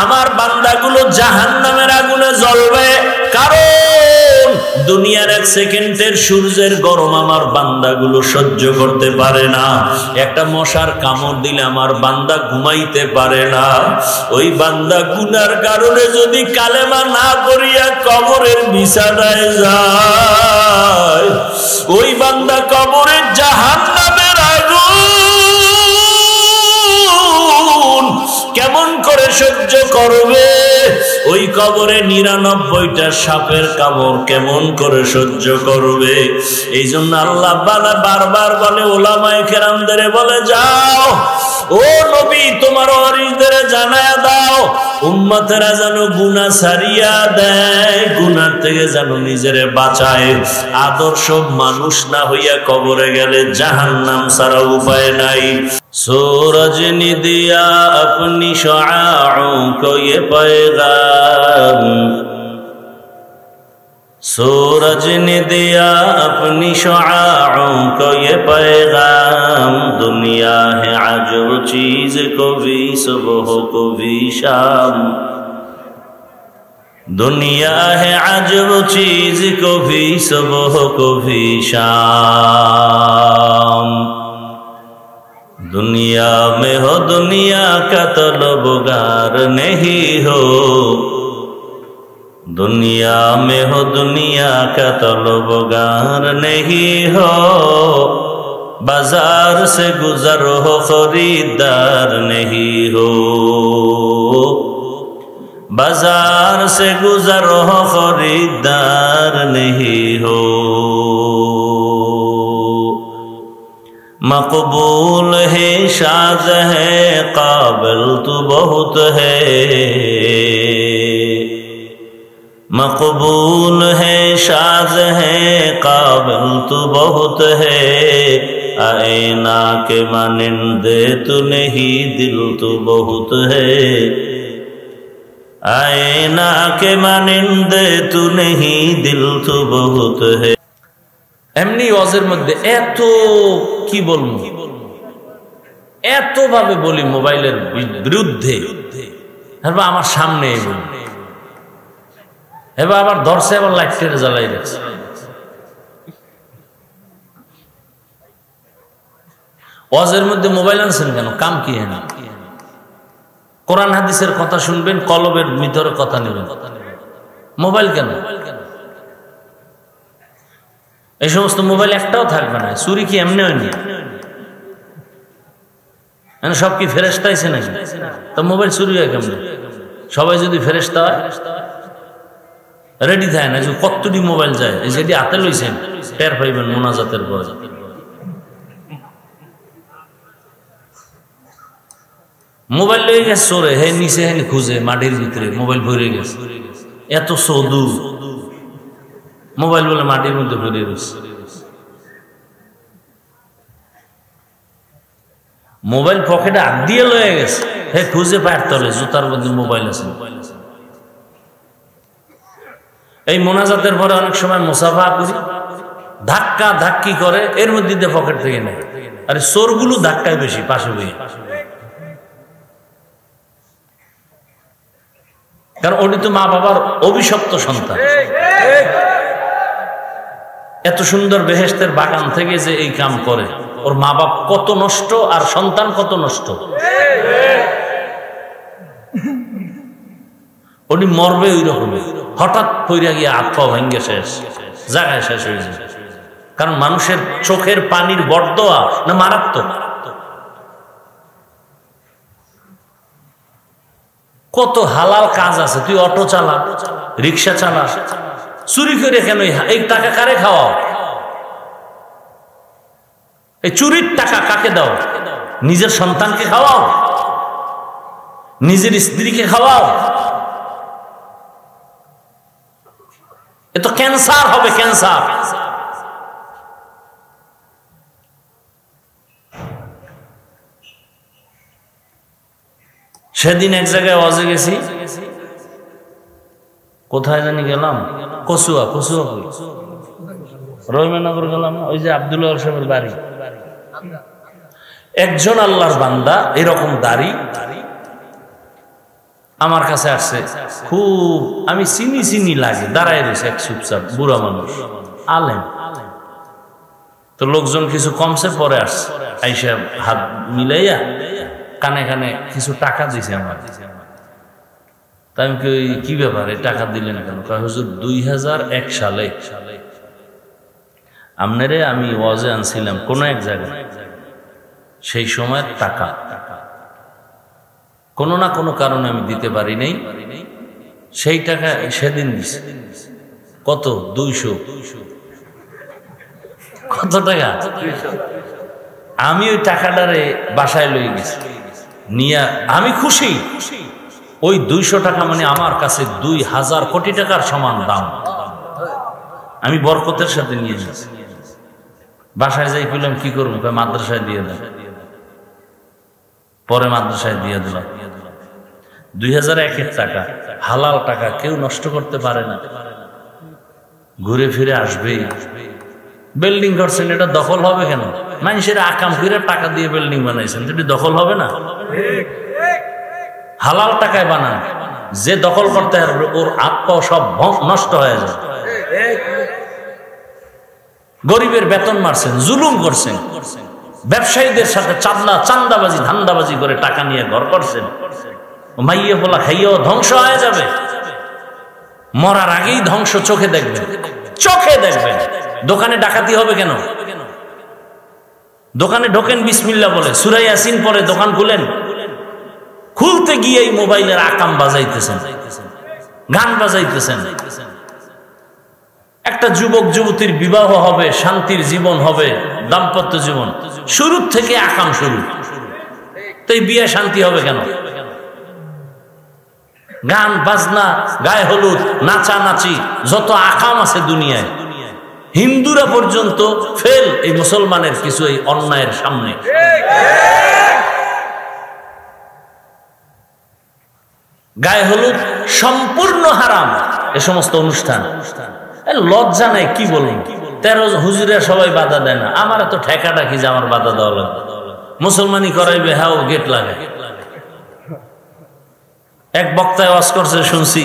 আমার বান্দাগুলো জাহান্নামের আগুনে জ্বলবে, কারণ দুনিয়ার 1 সেকেন্ডের সূর্যের গরম আমার বান্দাগুলো সহ্য করতে পারে না। একটা মশার কামড় দিলে আমার বান্দা ঘুমাইতে পারে না। ওই বান্দা গুনার কারণে যদি কালেমা না পড়িয়া কবরের বিছানায় যায়, ওই বান্দা কবরের জাহান্নামের আগুন কেমন করে সহ্য করবে? ওই কবরে 99টা সাপের কামড় কেমন করে সহ্য করবে? এই জন্য আল্লাহ বারবার বলে, ওলামায়ে কেরামদের বলে, যাও ও নবী তোমার ওয়ারিসদের জানায়া দাও, উম্মতেরা যেন গুনাহ ছাড়িয়া দেয়, গুনাহ থেকে যেন নিজেরে বাঁচায়। আদর্শ মানুষ না হইয়া কবরে গেলে জাহান্নাম ছাড়া উপায় নাই। सूरज ने दिया अपनी शुआओं को ये पैगाम, सूरज ने दिया अपनी शुआओं को ये पैगाम, दुनिया है अजब चीज को भी सुबह को भी शाम, दुनिया है अजब चीज को भी सुबह को भी शाम। दुनिया में हो दुनिया का तलबगार नहीं हो, दुनिया में हो दुनिया का तलबगार नहीं हो, बाजार से गुजर हो खरीदार नहीं हो, बाजार से गुजर हो खरीदार नहीं हो। मकबूल है शाज़ है काबिल तू बहुत है, मकबूल है शाज़ है काबिल तू बहुत है, आईना के मानिंदे तू नहीं दिल तू बहुत है, आईना के मानिंदे तू नहीं दिल तू बहुत है। এমনি ওয়াজের মধ্যে এত কি বলবো, এত ভাবে বলি মোবাইলের বিরুদ্ধে, এবার আমার সামনে এবার আবার ধরছে, আবার লাইটের জ্বালাই রাখছে। ওয়াজের মধ্যে মোবাইল আনছেন কেন? কাম কি? না কোরআন হাদিসের কথা শুনবেন, কলবের ভিতরে কথা নেবেন, মোবাইল কেন? এই সমস্ত মোবাইল একটাও থাকবে না। চুরি কি এমনি হয়নি? সব কি ফেরেশতা আইছে নাকি? তো মোবাইল চুরি হয় কেমন? সবাই যদি ফেরেশতা হয় রেডি থাকে না, যে কতটি মোবাইল যায়, এই যেটি হাতে লইছেন টের পাইবেন মোনাজাতের পর। মোবাইল লয়ে গেছে চোরে, হে নিচে হে খুঁজে মাটির ভিতরে মোবাইল ভরে গেছে। এত সদু মোবাইল বলে মাটির মধ্যে ভরে গেছে। মোবাইল পকেটে হাত দিয়ে লয়ে গেছে, হে খুঁজে পায়ের তলে জুতার মধ্যে মোবাইল আছে। এই মোনাজাতের পরে অনেক সময় মুসাফা করি, ধাক্কা ধাক্কি করে, এর মধ্যে দিয়ে পকেট থেকে নেয়। আরে চোরগুলো ধাক্কায় বেশি পাশে বই, কারণ উনি তো মা বাবার অভিশপ্ত সন্তান। এত সুন্দর বেহেশতের বাগান থেকে যে এই কাম করে, ওর মা বাপ কত নষ্ট আর সন্তান কত নষ্ট। উনি মরবে ওই রকমই, হঠাৎ পইরা গিয়ে হাত পা ভেঙে শেষ, জায়গায় শেষ হয়ে যায়। কারণ মানুষের চোখের পানির বরদোয়া না মারাত্মক। কত হালাল কাজ আছে, তুই অটো চালা, রিক্সা চালা, চুরি করে কেন? এই টাকা কারে খাওয়াও? এই চুরির টাকা কাকে দাও? নিজের সন্তানকে খাওয়াও, নিজের স্ত্রীকে খাওয়াও। এ তো ক্যান্সার হবে, ক্যান্সার। সেদিন এক জায়গায় ওয়াজে গেছি, কোথায় জানি গেলাম, কচুয়া রহিমানগর গেলাম, ওই যে আব্দুল্লাহ সাহেবের বাড়ি। একজন আল্লাহর বান্দা এরকম দাড়ি, আমার কাছে আসছে, খুব আমি চিনি চিনি লাগে, দাঁড়ায় রয়েছে এক চুপচাপ বুড়া মানুষ, আলেম। তো লোকজন কিছু কমছে, পরে আসছে, আইসা হাত মিলাইয়া কানে কানে কিছু টাকা দিছে আমার। তাই আমি কি ব্যাপার, এই টাকা দিলেন কেন? হুজুর 2001 সালে আপনারে আমি ওয়াজে আনছিলাম কোন এক জায়গায়, সেই সময়ের টাকা কোনো না কোনো কারণে আমি দিতে পারি নাই, সেই টাকা সেদিন দিছে। কত? 200। কত টাকা? আমি ওই টাকাটারে বাসায় লই গেছি, নিয়ে আমি খুশি। ওই 200 টাকা মানে আমার কাছে 2000 কোটি টাকার সমান দাম। আমি বরকতের সাথে নিয়ে গেছি। বাসায় যাই পেলাম, কি করবো? মাদ্রাসায় দিয়ে দেন। পরে মাদ্রাসায় দিয়ে দিলাম। 2001-এর টাকা, হালাল টাকা, কেউ নষ্ট করতে পারে না, ঘুরে ফিরে আসবেই। বিল্ডিং করছেন, এটা দখল হবে কেন? মানুষের আকাম করে টাকা দিয়ে বিল্ডিং বানাইছেন, এটি দখল হবে না? হালাল টাকায় বানান, যে দখল করতে পারবে ওর আত্মা সব নষ্ট হয়ে যায়। গরিবের বেতন মারছেন, জুলুম করছেন, ব্যবসায়ীদের সাথে চান্দাবাজি ধান্দাবাজি করে টাকা নিয়ে ঘর করছেন। মাইয়ে বলা খাইয়েও ধ্বংস হয়ে যাবে, মরার আগেই ধ্বংস চোখে দেখবেন, চোখে দেখবেন। দোকানে ডাকাতি হবে কেন? দোকানে ঢোকেন বিসমিল্লাহ বলে, সূরা ইয়াসিন পরে দোকান খুলেন, খুলতে গিয়ে এই মোবাইলের আকাম বাজাইতেছেন, গান বাজাইতেছেন। একটা যুবক যুবতীর বিবাহ হবে, শান্তির জীবন হবে, দাম্পত্য জীবন, শুরু থেকে আকাম শুরু। তো এই বিয়ে শান্তি হবে কেন? গান বাজনা, গায়ে হলুদ, নাচানাচি, যত আকাম আছে দুনিয়ায়, হিন্দুরা পর্যন্ত ফেল এই মুসলমানের কিছু এই অন্যায়ের সামনে। গায়ে হলুদ সম্পূর্ণ হারাম, এ সমস্ত অনুষ্ঠান। লজ্জা নাই, কি বলুন? 13 হুজুরা সবাই বাধা দেয় না, আমার তো ঠেকাটা কি যে আমার বাধা দেওয়া লাগবে? মুসলমানি করাইবে, হ্যাঁ গেট লাগে। এক বক্তায় ওয়াজ করছে, শুনছি,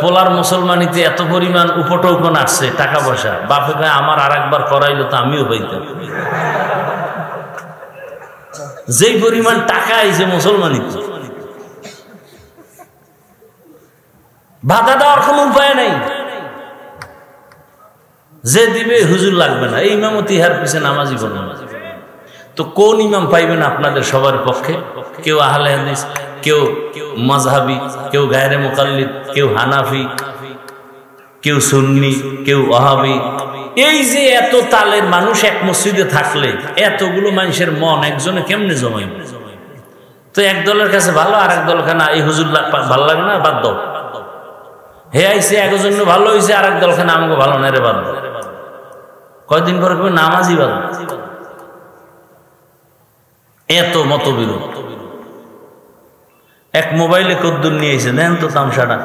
পোলার মুসলমানিতে এত পরিমাণ উপটৌকন আসছে, টাকা পয়সা। বাপে কয় আমার আর একবার করাইলো তো আমিও হইতাম। যেই পরিমাণ টাকা এই যে মুসলমানিতে, বাধা দেওয়ার কোন উপায় নাই। যে দিবে হুজুর লাগবে না, এই ইমামতি হার পিছে নামাজি বলে। তো কোন ইমাম পাইবেন আপনাদের সবার পক্ষে? কেউ আহলে হাদিস, কেউ মাযহাবী, কেউ গায়রে মুকাল্লিদ, কেউ হানাফি, কেউ সুন্নি, কেউ ওয়াহাবী। এই যে এত তালের মানুষ এক মসজিদে থাকলে এতগুলো মানুষের মন একজনে কেমনে জমাইবে? তো এক দলের কাছে ভালো, আর এক দলকে না, এই হুজুর ভালো লাগে না, বাদ দাও। হে আইসে একজন ভালো হয়েছে, আর এক দলকে না, আমাকে ভালো না রে, বাদ দাও। কয়দিন পরে নামাজি বাদ। এত মতবিরোধ। এক মোবাইলে কদ্দুর নিয়ে এসে দেন তো তামসাটা,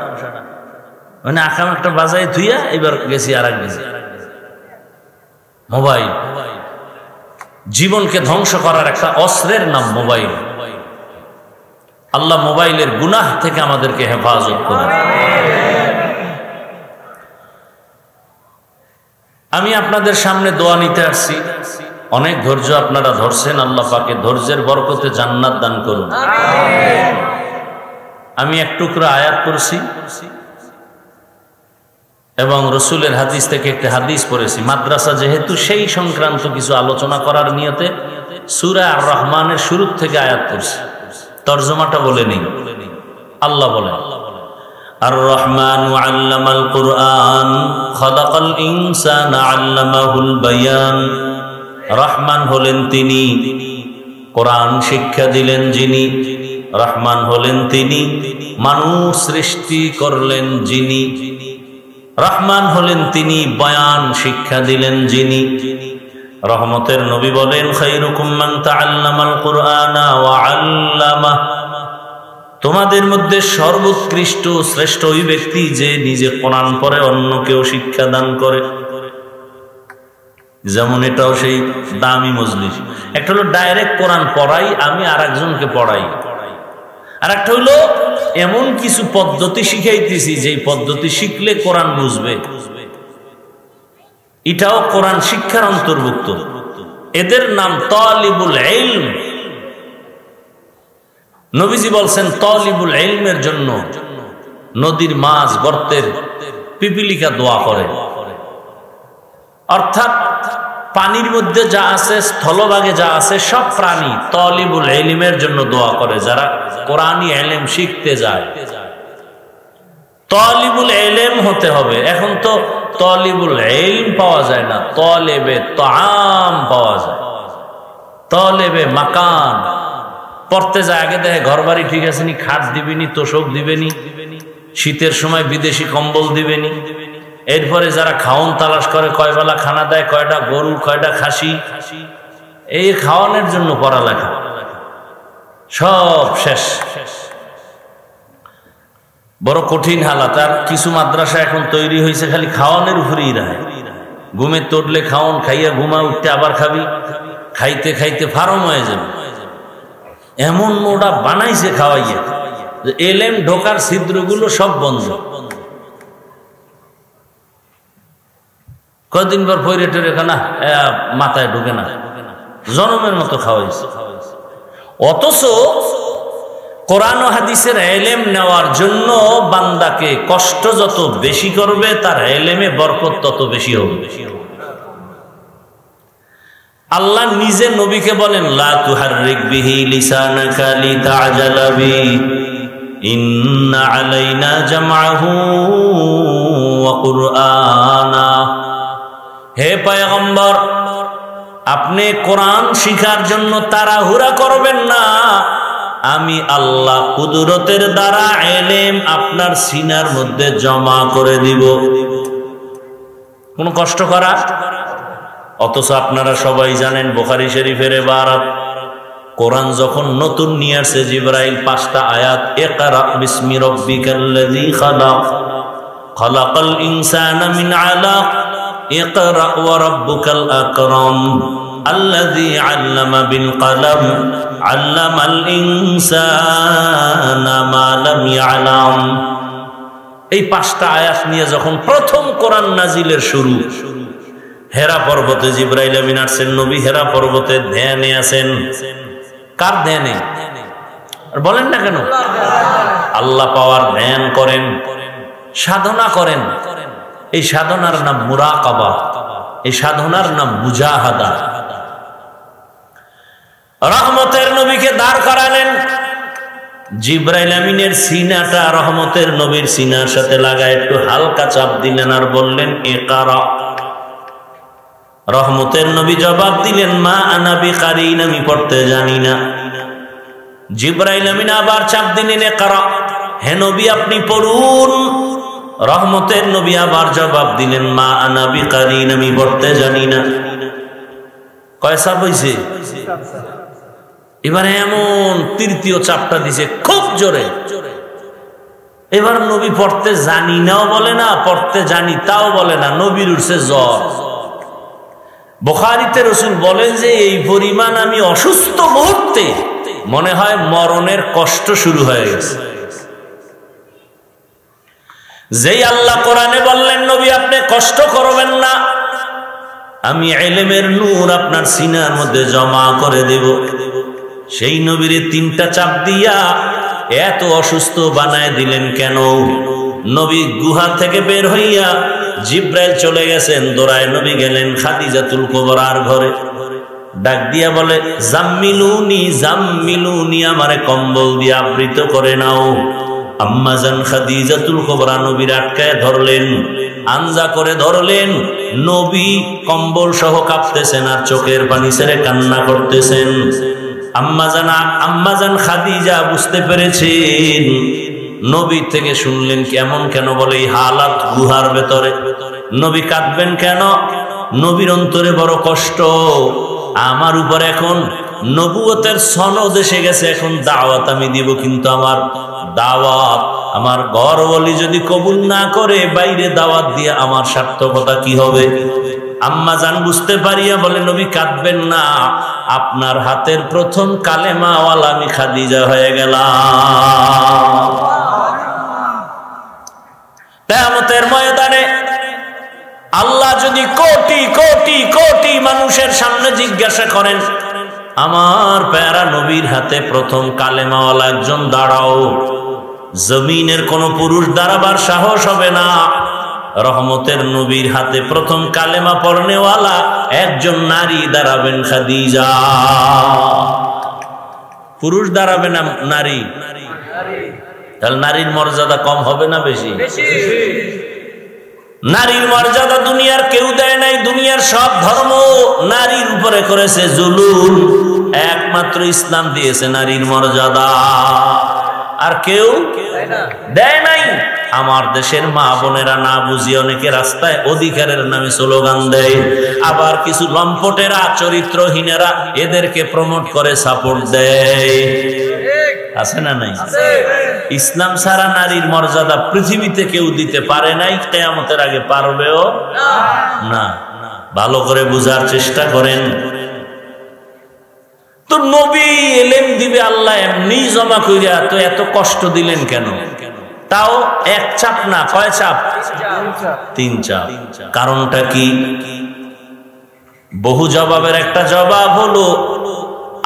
মানে আকাম একটা বাজাই ধুইয়া এবার গেছি আর এক গেছি। মোবাইল জীবনকে ধ্বংস করার একটা অস্ত্রের নাম মোবাইল। আল্লাহ মোবাইলের গুনাহ থেকে আমাদেরকে হেফাজত করেন। আমি আপনাদের সামনে দোয়া নিতে আসছি, অনেক ধৈর্য আপনারা ধরছেন, আল্লাহ পাকে ধৈর্যের বরকতে জান্নাত দান করুন। আমি এক টুকরা আয়াত পড়ছি এবং রসুলের হাদিস থেকে একটা হাদিস পড়েছি। মাদ্রাসা যেহেতু, সেই সংক্রান্ত কিছু আলোচনা করার নিয়তে সূরা আর রহমানের শুরু থেকে আয়াত পড়ছি, তরজমাটা বলে নেই। আল্লাহ বলেন, আর রহমান আল্লামাল কুরআন খালাকাল ইনসানা আল্লামাহুল বায়ান। রহমান হলেন তিনি, কোরআন শিক্ষা দিলেন যিনি। রহমান হলেন তিনি, মানুষ সৃষ্টি করলেন যিনি। রহমান হলেন তিনি, বয়ান শিক্ষা দিলেন যিনি। রহমতের নবী বলেন, খায়রুকুম মান তাআল্লামাল কুরআনা ওয়া আল্লামাহ। তোমাদের মধ্যে সর্বোৎকৃষ্ট শ্রেষ্ঠ ওই ব্যক্তি যে নিজে কোরআন পড়ে অন্যকেও শিক্ষা দান করে। যেমন এটাও সেই দামি মজলিস। একটা হলো ডাইরেক্ট কোরআন পড়াই, আমি আর একজনকে পড়াই, আর একটা হইল এমন কিছু পদ্ধতি শিখাইতেছি যে পদ্ধতি শিখলে কোরআন বুঝবে, এটাও কোরআন শিক্ষার অন্তর্ভুক্ত। এদের নাম তালিবুল ইলম। নবীজি বলছেন তালিবুল ইলমের জন্য নদীর মাছ গর্তের পিপিলিকা দোয়া করে। অর্থাৎ পানির মধ্যে যা আছে, স্থলভাগে যা আছে, সব প্রাণী তালিবুল ইলমের জন্য দোয়া করে, যারা কোরআনী ইলম শিখতে যায়। তালিবুল ইলম হতে হবে। এখন তো তালিবুল ইলম পাওয়া যায় না, তালেবে তাআম পাওয়া যায়, তালেবে মাকান। পড়তে যায় আগে দেখে ঘর বাড়ি ঠিক আছে নি, খাট দিবেনি, তোষক দিবেনি, শীতের সময় বিদেশি কম্বল দিবেনি। এরপরে যারা খাওন তালাশ করে, কয় বেলা খানা দেয়, কয়টা গরু, কয়টা খাসি, এই খাওয়ানোর জন্য পড়ালেখা সব শেষ। বড় কঠিন হালাত। আর কিছু মাদ্রাসা এখন তৈরি হয়েছে খালি খাওয়ানোর উপরেই রায়। ঘুমে তোড়লে খাওন, খাইয়া ঘুমা, উঠতে আবার খাবি, খাইতে খাইতে ফার্ম হয়ে যাবে। এমন ওটা বানাইছে খাওয়াইয়া যে এলেম ঢোকার ছিদ্রগুলো সব বন্ধ। কদিন পর পরে টেরে না মাথায় ঢুকে না, জনমের মতো খাওয়াইছে। অথচ কোরআন ও হাদিসের ইলম নেওয়ার জন্য বান্দাকে কষ্ট যত বেশি করবে, তার ইলমে বরকত তত বেশি হবে। আল্লাহ নিজে নবীকে বলেন, লা তুহাররিক বিহি লিসানাকা লিতা'জালা বি ইন্না আলাইনা জামআহু ওয়া কুরআনা। হে পয়গম্বর, আপনি কোরআন শিখার জন্য তাড়াহুড়া করবেন না। আমি আল্লাহ কুদরতের দ্বারা ইলম আপনার সিনার মধ্যে জমা করে দিব। কোন কষ্ট করা? অথচ আপনারা সবাই জানেন বুখারী শরীফের ইবারত, কোরআন যখন নতুন নিয়ে আসে জিবরাইল 5টা আয়াত, ইকরা বিসমি রাব্বিকাল্লাযী খালাক, খালাকাল ইনসানা মিন আলাক, ইকরা ওয়া রাব্বুকাল আকরাম, আল্লাযী আল্লামা বিল কলম, আল্লামাল ইনসানা মা লাম ইয়ালাম। এই 5টা আয়াত নিয়ে যখন প্রথম কোরআন নাজিলের শুরু, হেরা পর্বতে জিবরাইল আমিন আসেন। নবী হেরা পর্বতে ধ্যানে আছেন। কার ধ্যানে? বলেন না কেন? আল্লাহ পাওয়ার ধ্যান করেন, সাধনা করেন। এই সাধনার নাম মুরাকাবা, এই সাধনার নাম মুজাহাদা। রহমতের নবীকে দাঁড় করালেন, জিবরাইল আমিনের সিনাটা রহমতের নবীর সিনার সাথে লাগায় একটু হালকা চাপ দিলেন আর বললেন, ইকরা। রহমতের নবী জবাব দিলেন, মা আনা বিকারিন, আমি পড়তে জানি না। জিবরাইল আমিন আবার চাপ দিলেন, ইকরা। হে নবী আপনি পড়ুন। রহমতের নবী আবার জবাব দিলেন, মা আনা বিকারিন, আমি পড়তে জানি না। কয় চাপ হইছে? এবারে এমন তৃতীয় চাপটা দিছে খুব জোরে। এবার নবী পড়তে জানি নাও বলে না, পড়তে জানি তাও বলে না, নবীর উঠছে জ্বর। বুখারীতে রাসূল বলেন যে এই পরিমাণ আমি অসুস্থ, মুহূর্তে মনে হয় মরণের কষ্ট শুরু হয়ে গেছে। যেই আল্লাহ কোরআনে বললেন, নবী আপনি কষ্ট করবেন না, আমি ইলমের নূর আপনার সিনার মধ্যে জমা করে দেব, সেই নবীরে 3টা চাপ দিয়া এত অসুস্থ বানায় দিলেন কেন? নবী গুহা থেকে বের হইয়া জিব্রাইল চলে গেছেন, দৌড়ায় নবী গেলেন খাদিজাতুল কুবরার ঘরে। ডাক দিয়া বলে, জাম্মিলুনি জাম্মিলুনি, আমারে কম্বল দিয়ে আবৃত করে নাও। আম্মাজান খাদিজাতুল কুবরা নবীর আটকায় ধরলেন, আঞ্জা করে ধরলেন। নবী কম্বল সহ কাঁপতেছেন আর চোখের পানি ছেড়ে কান্না করতেছেন। আম্মাজান খাদিজা বুঝতে পেরেছেন, নবী থেকে শুনলেন কেমন কেন বলে এই হালাত গুহার ভেতরে, নবী কাঁদবেন কেন? নবীর অন্তরে বড় কষ্ট, আমার উপর এখন নবুয়তের সনদ এসে গেছে, এখন দাওয়াত আমি দিব, কিন্তু আমার দাওয়াত আমার ঘরওয়ালি যদি কবুল না করে, বাইরে দাওয়াত দিয়ে আমার সার্থকতা কি হবে? আম্মা জান বুঝতে পারিয়া বলে, নবী কাঁদবেন না, আপনার হাতের প্রথম কালেমাওয়ালা আমি খাদিজা হয়ে গেলাম। কিয়ামতের ময়দানে আল্লাহ যদি কোটি কোটি কোটি মানুষের সামনে জিজ্ঞাসা করেন, আমার প্যারা নবীর হাতে প্রথম কালেমাওয়ালা একজন দাঁড়াও, জমিনের কোন পুরুষ দাঁড়াবার সাহস হবে না। রহমতের নবীর হাতে প্রথম কালেমা পড়নেওয়ালা একজন নারী দাঁড়াবেন, খাদিজা। পুরুষ দাঁড়াবে না, নারী। তাহলে নারীর মর্যাদা কম হবে না বেশি? নারীর মর্যাদা দুনিয়ার কেউ দেয় নাই। দুনিয়ার সব ধর্ম নারীর উপরে করেছে জুলুম, একমাত্র ইসলাম দিয়েছে নারীর মর্যাদা, আর কেউ দেয় নাই। আমার দেশের মা বোনেরা না বুঝিয়ে অনেকে রাস্তায় অধিকারের নামে স্লোগান দেয়, আবার কিছু লম্পটেরা চরিত্রহীনেরা এদেরকে প্রমোট করে সাপোর্ট দেয়। আছে না নাই? ইসলাম ছাড়া নারীর মর্যাদা পৃথিবীতে কেউ দিতে পারে নাই, কিয়ামতের আগে পারবেও না। ভালো করে বুঝার চেষ্টা করেন। তো নবী এলেম দিবে আল্লাহ এমনি জমা কইরা, তো এত কষ্ট দিলেন কেন? তাও এক চাপ না, কয় চাপ? 3 চাপ। কারণটা কি? বহু জবাবের একটা জবাব হলো,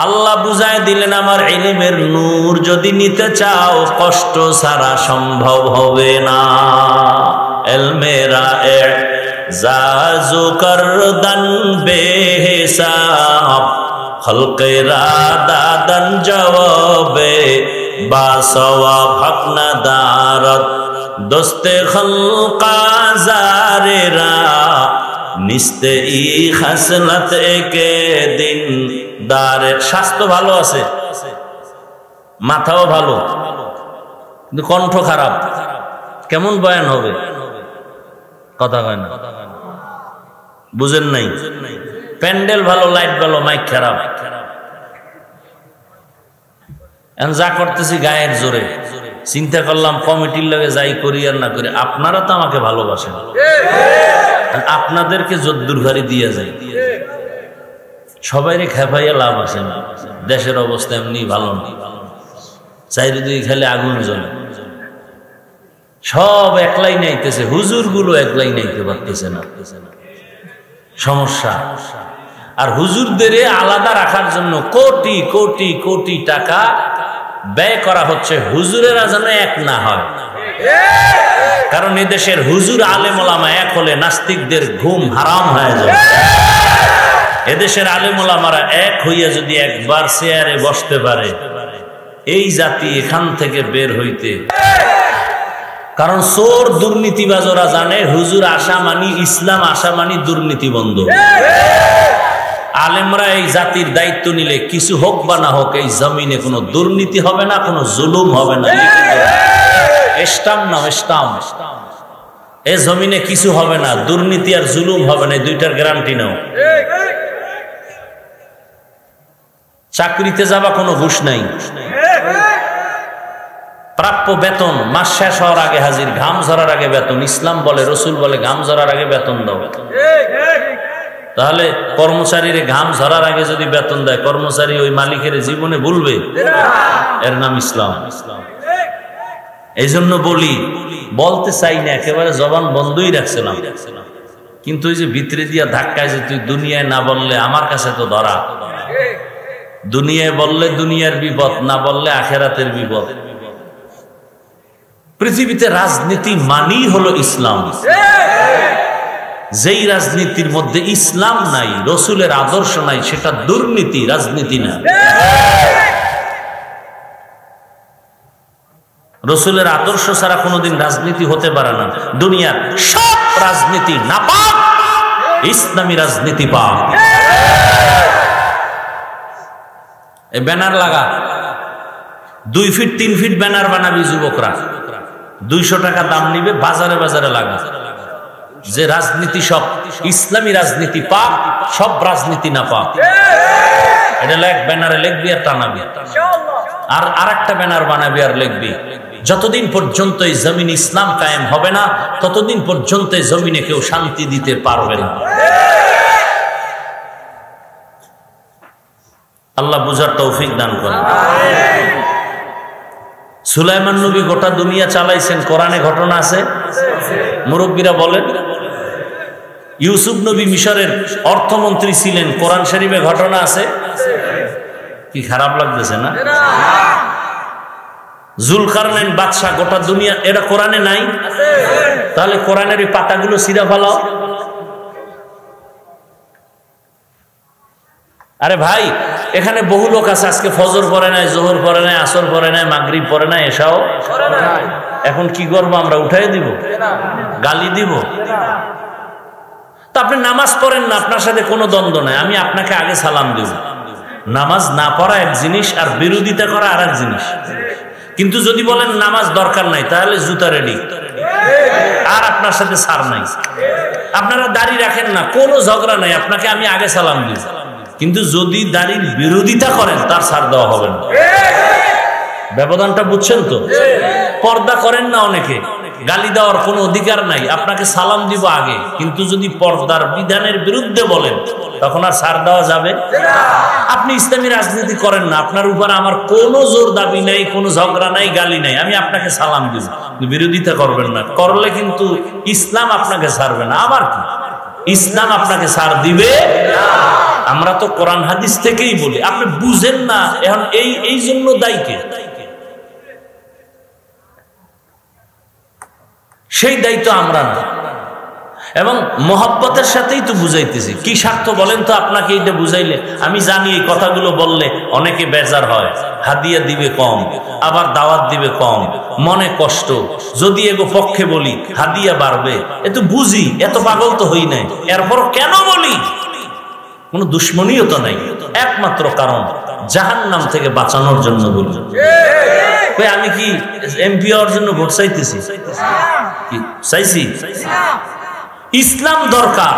আল্লাহ বুঝায় দিলেন আমার ইলমের নূর যদি নিতে চাও কষ্ট ছাড়া সম্ভব হবে না। ইলমেরা ইজাজু করদান বেহিসাব, খলকেরা দাদান জবাবে বাসওয়াব হক নাদারত, দোস্তে খলকা জারেরা নিস্তে ই খাসলাত একে দিন দারের। স্বাস্থ্য ভালো আছে, মাথাও ভালো, কিন্তু কণ্ঠ খারাপ, কেমন বয়ান হবে? কথা হয় না, বুঝেন নাই? প্যান্ডেল ভালো, লাইট ভালো, মাইক খারাপ, এখন যা করতেছি গায়ের জোরে। চিন্তা করলাম কমিটির লগে যাই করি আর না করি, আপনারা তো আমাকে ভালোবাসেন, আপনাদেরকে যদ্দুর ঘাড়ি দিয়ে যায়, সবাইরে খেপাইয়া লাভ আছে না। দেশের অবস্থা এমনি ভালো নেই, চারিদিকে খেলে আগুন জ্বলে, সব একলাই নাইতেছে, হুজুর গুলো একলাই নাইতে পারতেছে না, সমস্যা। আর হুজুরদের আলাদা রাখার জন্য কোটি কোটি কোটি টাকা ব্যয় করা হচ্ছে, হুজুরেরা যেন এক না হয়। কারণ এদেশের হুজুর আলেম ওলামা এক হলে নাস্তিকদের ঘুম হারাম হয়ে যায়। এদেশের আলেম ওলামারা এক হইয়া যদি একবার চেয়ারে বসতে পারে, এই জাতি এখান থেকে বের হইতে। কারণ চোর দুর্নীতিবাজরা জানে হুজুর আসা মানি, ইসলাম আসা মানি দুর্নীতি বন্ধ। আলেমরা এই জাতির দায়িত্ব নিলে কিছু হোক বা না হোক এই জমিনে কোনো দুর্নীতি হবে না, কোনো জুলুম হবে না। স্টাম্প নাও, স্টাম্প। এই জমিনে কিছু হবে না, দুর্নীতি আর জুলুম হবে না, দুইটার গ্যারান্টি নাও। চাকরিতে যাবা কোনো ঘুষ নাই, প্রাপ্য বেতন মাস শেষ হওয়ার আগে হাজির, ঘাম ঝরার আগে বেতন। ইসলাম বলে, রসুল বলে ঘাম ঝরার আগে বেতন দাও। তাহলে কর্মচারীরে ঘাম ঝরার আগে যদি বেতন দেয়, কর্মচারী ওই মালিকের জীবনে ভুলবে? এর নাম ইসলাম। এই জন্য বলি, বলতে চাই না, একেবারে জবান বন্ধই রাখছিলাম, কিন্তু ওই যে ভিতরে দিয়া ধাক্কায় যে তুই দুনিয়ায় না বললে আমার কাছে তো ধরা। দুনিয়ায় বললে দুনিয়ার বিপদ, না বললে আখেরাতের বিপদ। পৃথিবীতে রাজনীতি মানেই হলো ইসলাম। যেই রাজনীতির মধ্যে ইসলাম নাই, রসুলের আদর্শ নাই, সেটা দুর্নীতি, রাজনীতি না। রসুলের আদর্শ ছাড়া কোনোদিন রাজনীতি হতে পারে না। দুনিয়ার সব রাজনীতি নাপাক, ইসলামী রাজনীতি পাক। এই ব্যানার লাগা, 2 ফিট 3 ফিট ব্যানার বানাবি যুবকরা, 200 টাকা দাম নিবে, বাজারে বাজারে লাগা। যে রাজনীতি সব ইসলামী রাজনীতি পাক, সব রাজনীতি না পাক। এটা এক ব্যানারে লিখবি আর টানাবি, আর আরেকটা ব্যানার বানাবি আর লিখবি, যতদিন পর্যন্ত এই জমিন ইসলাম কায়েম হবে না, ততদিন পর্যন্ত এই জমিনে কেউ শান্তি দিতে পারবে না। আল্লাহ বুঝার তৌফিক দান করেন। সুলাইমান নবী গোটা দুনিয়া চালাইছেন, কোরআনে ঘটনা আছে, মুরব্বীরা বলেন। ইউসুফ নবী মিশরের অর্থমন্ত্রী ছিলেন, কোরআন শরীফে ঘটনা আছে। কি খারাপ লাগতেছে না? জুলকারনাইন বাদশাহ গোটা দুনিয়া, এটা কোরআনে নাই? তাহলে কোরআনের এই পাতাগুলো ছিঁড়া ফেলাও। আরে ভাই, এখানে বহু লোক আছে আজকে ফজর পড়ে নাই, জোহর পড়ে নাই, আসর পড়ে নাই, মাগরিব পড়ে নাই, এসাও এখন কি করবো আমরা? উঠাই দিব? গালি দিব? তো আপনি নামাজ পড়েন না, আপনার সাথে কোনো দ্বন্দ্ব নাই, আমি আপনাকে আগে সালাম দিব। নামাজ না পড়া এক জিনিস, আর বিরোধিতা করা আর এক জিনিস। কিন্তু যদি বলেন নামাজ দরকার নাই, তাহলে জুতা রেডি, আর আপনার সাথে সার নাই। আপনারা দাড়ি রাখেন না, কোনো ঝগড়া নাই, আপনাকে আমি আগে সালাম দিব। কিন্তু যদি দাড়ির বিরোধিতা করেন, তার ছাড় দেওয়া হবে না। ব্যবধানটা বুঝছেন তো? পর্দা করেন না অনেকে, গালি দেওয়ার কোনো অধিকার নাই, আপনাকে সালাম দিব আগে। কিন্তু যদি পর্দার বিধানের বিরুদ্ধে বলেন, তখন আর ছাড় দেওয়া যাবে? আপনি ইসলামী রাজনীতি করেন না, আপনার উপর আমার কোনো জোর দাবি নাই, কোনো ঝগড়া নাই, গালি নাই, আমি আপনাকে সালাম দিব। বিরোধিতা করবেন না, করলে কিন্তু ইসলাম আপনাকে ছাড়বে না। আবার কি ইসলাম আপনাকে ছাড় দিবে? আমরা তো কোরআন হাদিস থেকেই বলি, আপনি বুঝেন না। এখন এই জন্য দায়ী কে? সেই দায়িত্ব আমরা না। এবং মহব্বতের সাথেই তো বুঝাইতেছি। কি স্বার্থ বলেন তো? আপনাকে এইটা বুঝাইলে, আমি জানি এই কথাগুলো বললে অনেকে বেজার হয়, হাদিয়া দিবে কম, আবার দাওয়াত দিবে কম, মনে কষ্ট। যদি এগো পক্ষে বলি হাদিয়া বাড়বে, এ তো বুঝি, এত পাগল তো হই নাই, এরপর কেন বলি? কোনো দুশ্মনীও তো নাই, একমাত্র কারণ জাহান্নাম থেকে বাঁচানোর জন্য বলি। আমি কি এমপি হওয়ার জন্য ভোট চাইতেছি? চাইছি? ইসলাম দরকার,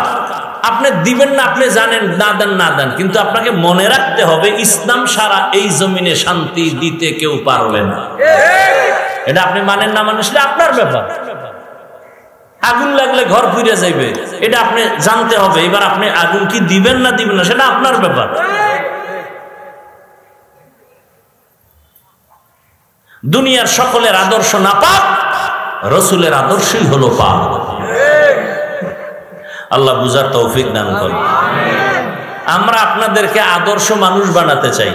আপনি দিবেন না, আপনি জানেন, না দেন না দেন, কিন্তু আপনাকে মনে রাখতে হবে ইসলাম সারা এই জমিনে শান্তি দিতে কেউ পারবে না। এটা আপনি মানেন না মানেন সেটা আপনার ব্যাপার। আগুন লাগলে ঘর পুড়ে যাইবে, এটা আপনি জানতে হবে। এবার আপনি আগুন কি দিবেন না দিবেন না সেটা আপনার ব্যাপার। দুনিয়ার সকলের আদর্শ না পাক, রসুলের আদর্শই হলো পাক। আল্লাহ বুঝার তৌফিক দান করুন। আমরা আপনাদেরকে আদর্শ মানুষ বানাতে চাই।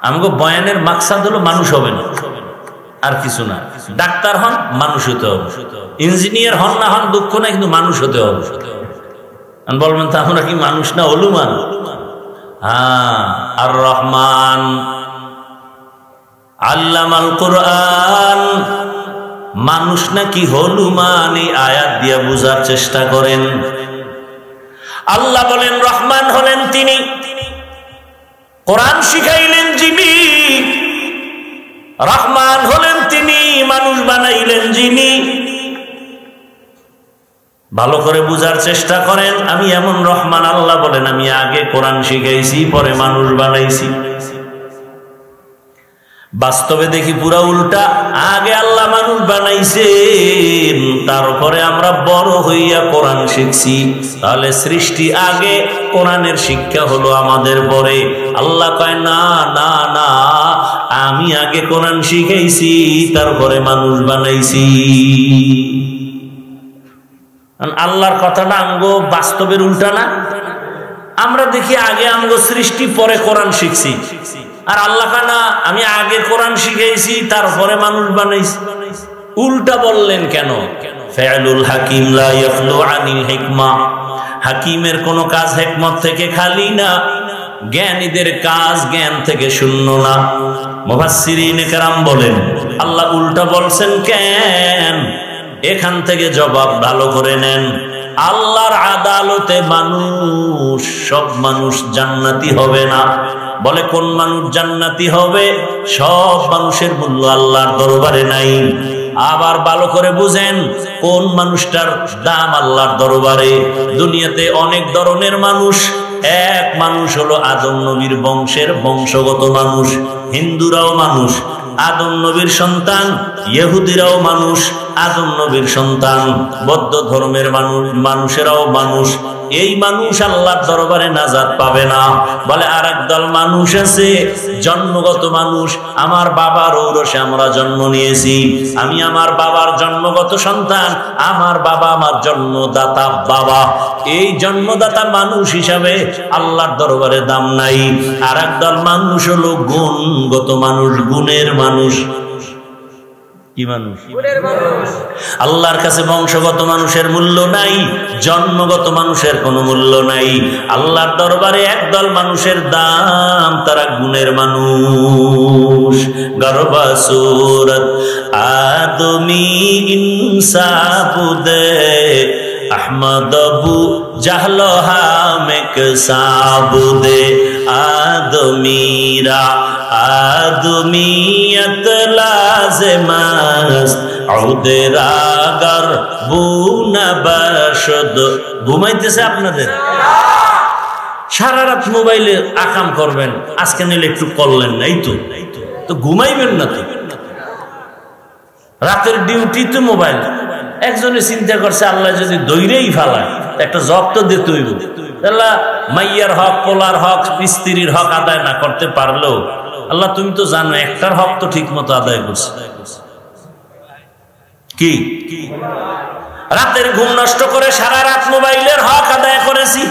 আমাকে বয়ানের মাকসাদ হলো মানুষ হবে না, আর কিছু না। ডাক্তার হন, মানুষ হতে হবে। ইঞ্জিনিয়ার হন না হন দুঃখ না, কিন্তু মানুষ হতে হবে। বলবেন তো আমরা কি মানুষ না হলুমান? হ্যাঁ, আর রহমান আল্লামাল কোরআন, মানুষ নাকি হলুমান? এই আয়াত দিয়া বুঝার চেষ্টা করেন। আল্লাহ বলেন রহমান হলেন তিনি, কোরআন শিখাইলেন যিনি। রহমান হলেন তিনি, মানুষ বানাইলেন যিনি। ভালো করে বুঝার চেষ্টা করেন। আমি এমন রহমান, আল্লাহ বলেন আমি আগে কোরআন শিখাইছি, পরে মানুষ বানাইছি। বাস্তবে দেখি পুরা উল্টা, আগে আল্লাহ মানুষ বানাইছেন, তারপরে আমরা বড় হইয়া কোরআন শিখছি। তাহলে সৃষ্টি আগে, কোরআনের শিক্ষা হলো আমাদের পরে। আল্লাহ কয় না না না, আমি আগে কোরআন শিখাইছি, তারপরে মানুষ বানাইছি। আল্লাহর কথাটা আমগো বাস্তবের উল্টা না? আমরা দেখি আগে আমগো সৃষ্টি, পরে কোরআন শিখছি। আর আল্লাহ কানা আমি আগে কোরআন শিখাইছি, তারপরে মানুষ বানাইছি। উল্টা বললেন কেন? ফাইলুল হাকিম লা ইয়াখলু আনিল হিকমা, হাকিমের কোন কাজ হিকমত থেকে খালি না, জ্ঞানীদের কাজ জ্ঞান থেকে শূন্য না। মুফাসসিরিনে কেরাম বলেন আল্লাহ উল্টা বলছেন কেন? এখান থেকে জবাব ভালো করে নেন। আল্লাহর আদালতে মানুষ, সব মানুষ জান্নাতি হবে না। বলে কোন মানুষ জান্নাতি হবে? সব মানুষের মূল্য আল্লাহর দরবারে নাই। আবার ভালো করে বুঝেন, কোন মানুষটার দাম আল্লাহর দরবারে? দুনিয়াতে অনেক ধরনের মানুষ, এক মানুষ হলো আদম নবীর বংশের বংশগত মানুষ। হিন্দুরাও মানুষ, আদম নবীর সন্তান, ইহুদিরাও মানুষ, আদম নবীর সন্তান, বৌদ্ধ ধর্মের মানুষেরাও মানুষ। এই মানুষ আল্লাহর দরবারে নাজাত পাবে না। বলে আর একদল মানুষ আছে জন্মগত মানুষ, আমার বাবার ঔরসে আমরা জন্ম নিয়েছি, আমি আমার বাবার জন্মগত সন্তান, আমার বাবা আমার জন্মদাতা বাবা। এই জন্মদাতা মানুষ হিসাবে আল্লাহর দরবারে দাম নাই। আর একদল মানুষ হলো গুণগত মানুষ, গুণের মানুষ। কি মানুষ? আল্লাহর কাছে বংশগত মানুষের মূল্য নাই, জন্মগত মানুষের কোনো মূল্য নাই। আল্লাহর দরবারে একদল মানুষের দাম, তারা গুণের মানুষ। গর্বা সুরত আদমি ইনসাবুদে আহমদ আবু জাহল হামেক সাবুদে আদমিরা আদমিয়ত লাজমাস উদরাগর বুনবাশদ। ঘুমাইতেছে আপনাদের? সারা রাত মোবাইলে আকাম করবেন, আজকে নিলে একটু করলেন না, এই তো ঘুমাইবেন না তো, রাতের ডিউটি তো মোবাইল। একজনে চিন্তা করছে আল্লাহ যদি দৈরেই ফেলায় একটা জব তো দিতে হইব। আল্লাহ মাইয়ার হক, পোলার হক, স্ত্রীর হক আদায় না করতে পারলেও আল্লাহ তুমি তো জানো একটার হক তো ঠিক মতো আদায় করছে। কি রাতের ঘুম নষ্ট করে সারা রাত মোবাইলের হক আদায় করেছি।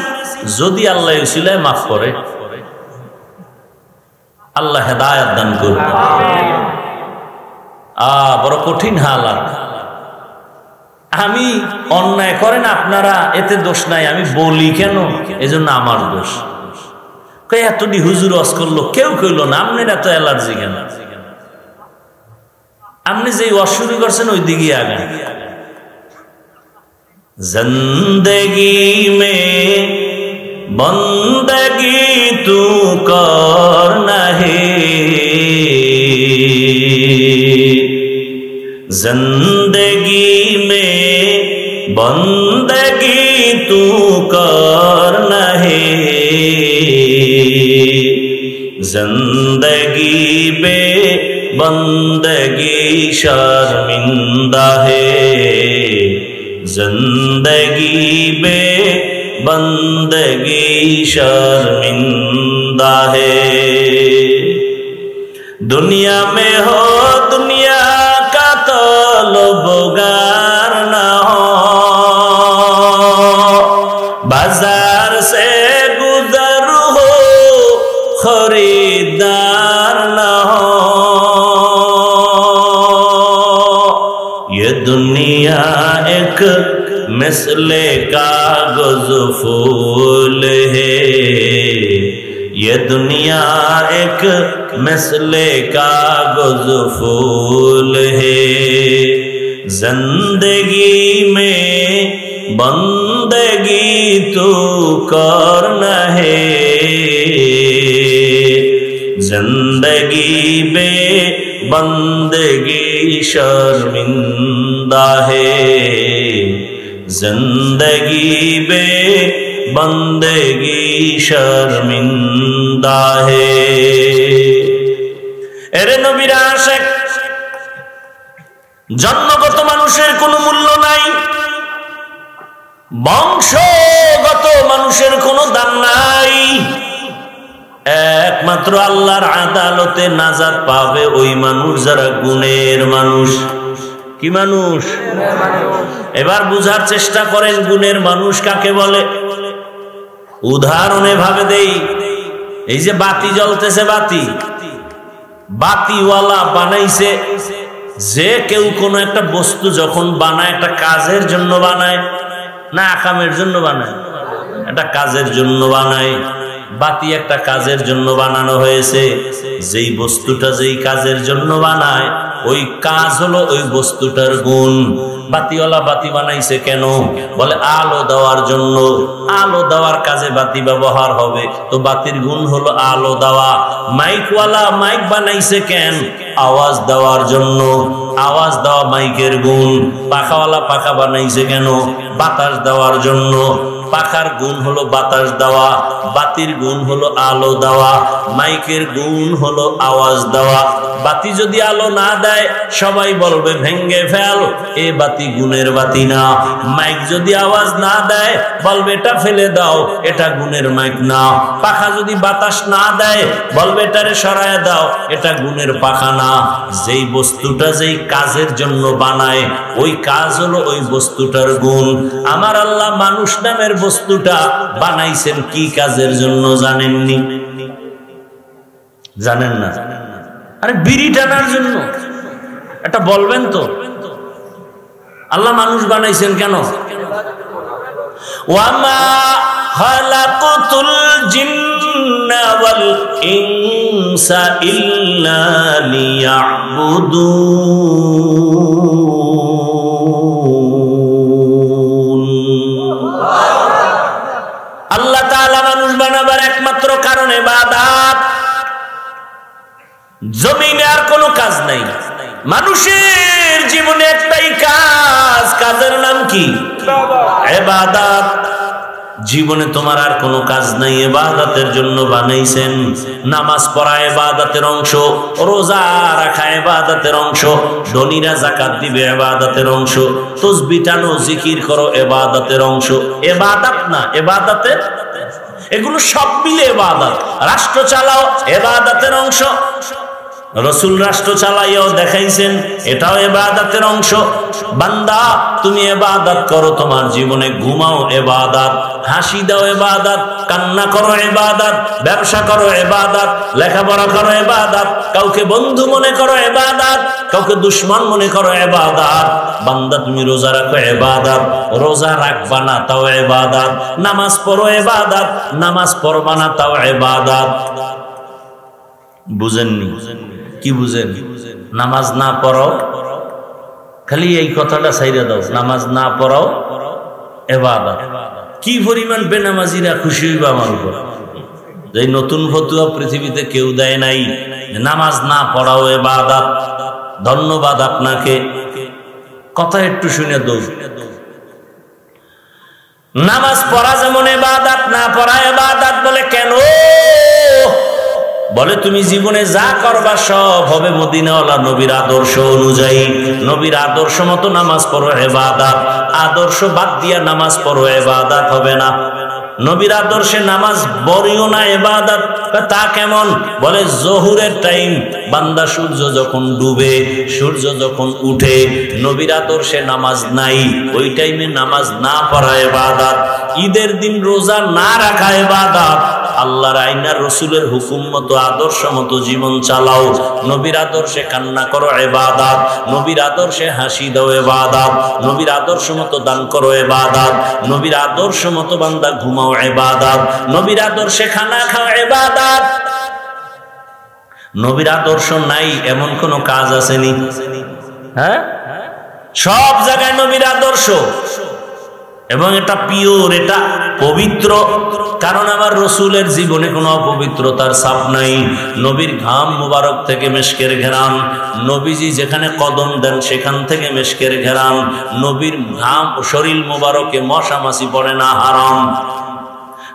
যদি আল্লাহ উসিলায় মাফ করে, আল্লাহ হেদায়েত দান করবে। বড় কঠিন হালাত। আমি অন্যায় করেন আপনারা, এতে দোষ নাই, আমি বলি কেন, এজন্য আমার দোষ। এতটি হুজুর ওয়াজ করলো, কেউ কইলো না। আপনি এত অ্যালার্জি কেন? আপনি যে ওয়াজ শুরু করছেন ওই দিকে আগান। জিন্দেগি মে বন্দগি তু করনা হে, जिंदगी में बंदगी तू करना है, जिंदगी बे बंदगी शर्मिंदा है, जिंदगी बे बंदगी शर्मिंदा है। दुनिया में हो दुनिया तलबगार न हो, बाजार से गुजर हो खरीदार न हो। ये दुनिया एक मिसले कागज फूल है, ये दुनिया एक मिसले कागज फूल है, जिंदगी में बंदगी तू करना है, जिंदगी बे बंदगी शर्मिंदा है, जिंदगी बे बंदगी शर्मिंदा है। এরে নবীর আশিক, জন্মগত মানুষের কোনো মূল্য নাই, বংশগত মানুষের কোনো দাম নাই। একমাত্র আল্লাহর আদালতে নাজাত পাবে ওই মানুষ যারা গুণের মানুষ। কি মানুষ? এবার বুঝার চেষ্টা করেন গুণের মানুষ কাকে বলে। উদাহরণে ভাবে দেই, এই যে বাতি জ্বলতেছে, বাতিওয়ালা বানাইছে। যে কেউ কোনো একটা বস্তু যখন বানায়, একটা কাজের জন্য বানায় না আকামের জন্য বানায়? একটা কাজের জন্য বানায়। বাতি একটা কাজের জন্য বানানো হয়েছে। যেই বস্তুটা যেই কাজের জন্য বানায়, ওই কাজ হলো ওই বস্তুটার গুণ। বাতিওয়ালা বাতি বানাইছে কেন? বলে আলো দেওয়ার জন্য। আলো দেওয়ার কাজে বাতি ব্যবহার হবে, তো বাতির গুণ হলো আলো দেওয়া। মাইকওয়ালা মাইক বানাইছে কেন? আওয়াজ দেওয়ার জন্য। আওয়াজ দেওয়া মাইকের গুণ। পাখাওয়ালা পাখা বানাইছে কেন? বাতাস দেওয়ার জন্য। পাখার গুণ হলো বাতাস দেওয়া, বাতির গুণ হলো আলো দেওয়া, মাইকের গুণ হলো আওয়াজ দেওয়া। বাতি যদি আলো না দেয় সবাই বলবে ভেঙ্গে ফেল, এ বাতি গুণের বাতি না। মাইক যদি আওয়াজ না দেয় বলবে এটা ফেলে দাও, এটা গুণের মাইক না। পাখা যদি বাতাস না দেয় বলবে এটারে সরায় দাও, এটা গুণের পাখা না। যেই বস্তুটা যেই কাজের জন্য বানায় ওই কাজ হলো ওই বস্তুটার গুণ। আমার আল্লাহ মানুষ নামের বস্তুটা বানাইছেন কি কাজের জন্য জানেননি? জানেন না? আরে বিড়ি টানার জন্য। এটা বলবেন তো আল্লাহ মানুষ বানাইছেন কেন? ওয়ামা খালাকাতুল জিন্না ওয়াল ইনসা ইল্লা লিয়াবুদুন। আল্লাহ তাআলা মানুষ বানাবার একমাত্র কারণ ইবাদত। জমিনে আর কোনো কাজ নাই, মানুষের জীবনে একটাই কাজ, কাজের নাম কি? ইবাদত। জীবনে তোমার আর কোনো কাজ নাই, ইবাদতের জন্য বানাইছেন। নামাজ পড়া ইবাদতের অংশ, রোজা রাখা ইবাদতের অংশ, ধনীরা যাকাত দিবে ইবাদতের অংশ, তাসবিহ টানো জিকির করো ইবাদতের অংশ। ইবাদত না ইবাদতের, এগুলো সব মিলে ইবাদত। রাষ্ট্র চালাও ইবাদতের অংশ, রসুল রাষ্ট্র চালাইয়াও দেখাইছেন, এটাও ইবাদতের অংশ। বান্দা তুমি ইবাদত করো, তোমার জীবনে ঘুমাও ইবাদত, হাসি দাও ইবাদত, কান্না করো ইবাদত, ব্যবসা করো ইবাদত, লেখাপড়া করো ইবাদত, কাউকে বন্ধু মনে করো ইবাদত, কাউকে দুশ্মন মনে করো ইবাদত। বান্দা তুমি রোজা রাখো ইবাদত, রোজা রাখবা না তাও ইবাদত। নামাজ পড়ো ইবাদত, নামাজ পড়বা না তাও ইবাদত। বুঝেননি? কি বুঝেন? নামাজ না পড়াও, খালি এই কথাটা ছাইরা দাও, নামাজ না পড়াও ইবাদত। কি পরিমাণ বেনামাজিরা খুশি হইবা আমার উপর। যে নতুন ফতুয়া পৃথিবীতে কেউ দেয় নাই, নামাজ না পড়াও ইবাদত। ধন্যবাদ আপনাকে। কথা একটু শুনে দৌড়। নামাজ পড়া যেমন ইবাদত, না পড়া ইবাদত। বলে কেন? বলে তুমি জীবনে যা করবা সব হবে মদিনাওয়ালা নবীর আদর্শ অনুযায়ী। নবীর আদর্শ মতো নামাজ পড়ো ইবাদত, আদর্শ বাদ দিয়া নামাজ পড়ো ইবাদত হবে না। নবীর আদর্শে নামাজ পড়িও না ইবাদত। তা কেমন? বলে জোহরের টাইম, বান্দা সূর্য যখন ডুবে, সূর্য যখন উঠে, নবীর আদর্শে নামাজ নাই, ওই টাইমে নামাজ না পড়া ইবাদত। ঈদের দিন রোজা না রাখা ইবাদত। আল্লাহর আইনার রসুলের হুকুম মতো আদর্শ মতো জীবন চালাও। নবীর আদর্শে কান্না করো ইবাদত, নবীর আদর্শে হাসি দাও ইবাদত, নবীর আদর্শ মতো দান করো ইবাদত, নবীর আদর্শ মতো বান্দা ঘুমাও ইবাদত, নবীর আদর্শে খানা খাও ইবাদত। নবীর আদর্শ নাই এমন কোন কাজ আসেনি? হ্যাঁ, সব জায়গায় নবীর আদর্শ। এবং এটা পিওর, এটা পবিত্র। কারণ আমার রসুলের জীবনে কোনো অপবিত্রতার ছাপ নাই। নবীর ঘাম মুবারক থেকে মেশকের ঘেরান, নবীজি যেখানে কদম দেন সেখান থেকে মেশকের ঘেরান। নবীর ঘাম শরীর মুবারকে মশা মাছি পড়ে না, হারাম।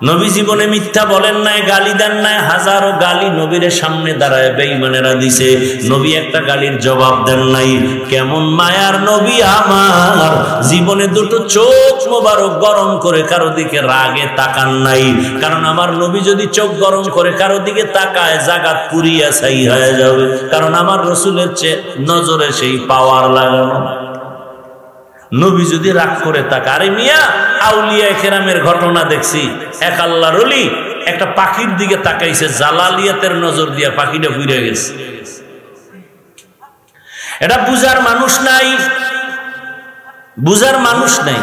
নবী জীবনে মিথ্যা বলেন নাই, গালি দেন নাই। হাজারো গালি নবীর সামনে দাঁড়ায় বেঈমানেরা দিছে, নবী একটা গালির জবাব দেন নাই। কেমন মায়ার নবী আমার, জীবনে দুটো চোখ মোবারক গরম করে কারো দিকে রাগে তাকান নাই। কারণ আমার নবী যদি চোখ গরম করে কারো দিকে তাকায়, জাগাত পুরিয়া ছাই হয়ে যাবে। কারণ আমার রসুলের চেয়ে নজরে সেই পাওয়ার লাগানো। নবী যদি রাগ করে তাকা, আরে মিয়া আউলিয়া কেরামের ঘটনা দেখছি। এক আল্লাহর ওলি একটা পাখির দিকে তাকাইছে, জালালিয়াতের নজর দিয়া পাখিটা ঘুরে গেছে। এটা বুঝার মানুষ নাই, বুঝার মানুষ নাই,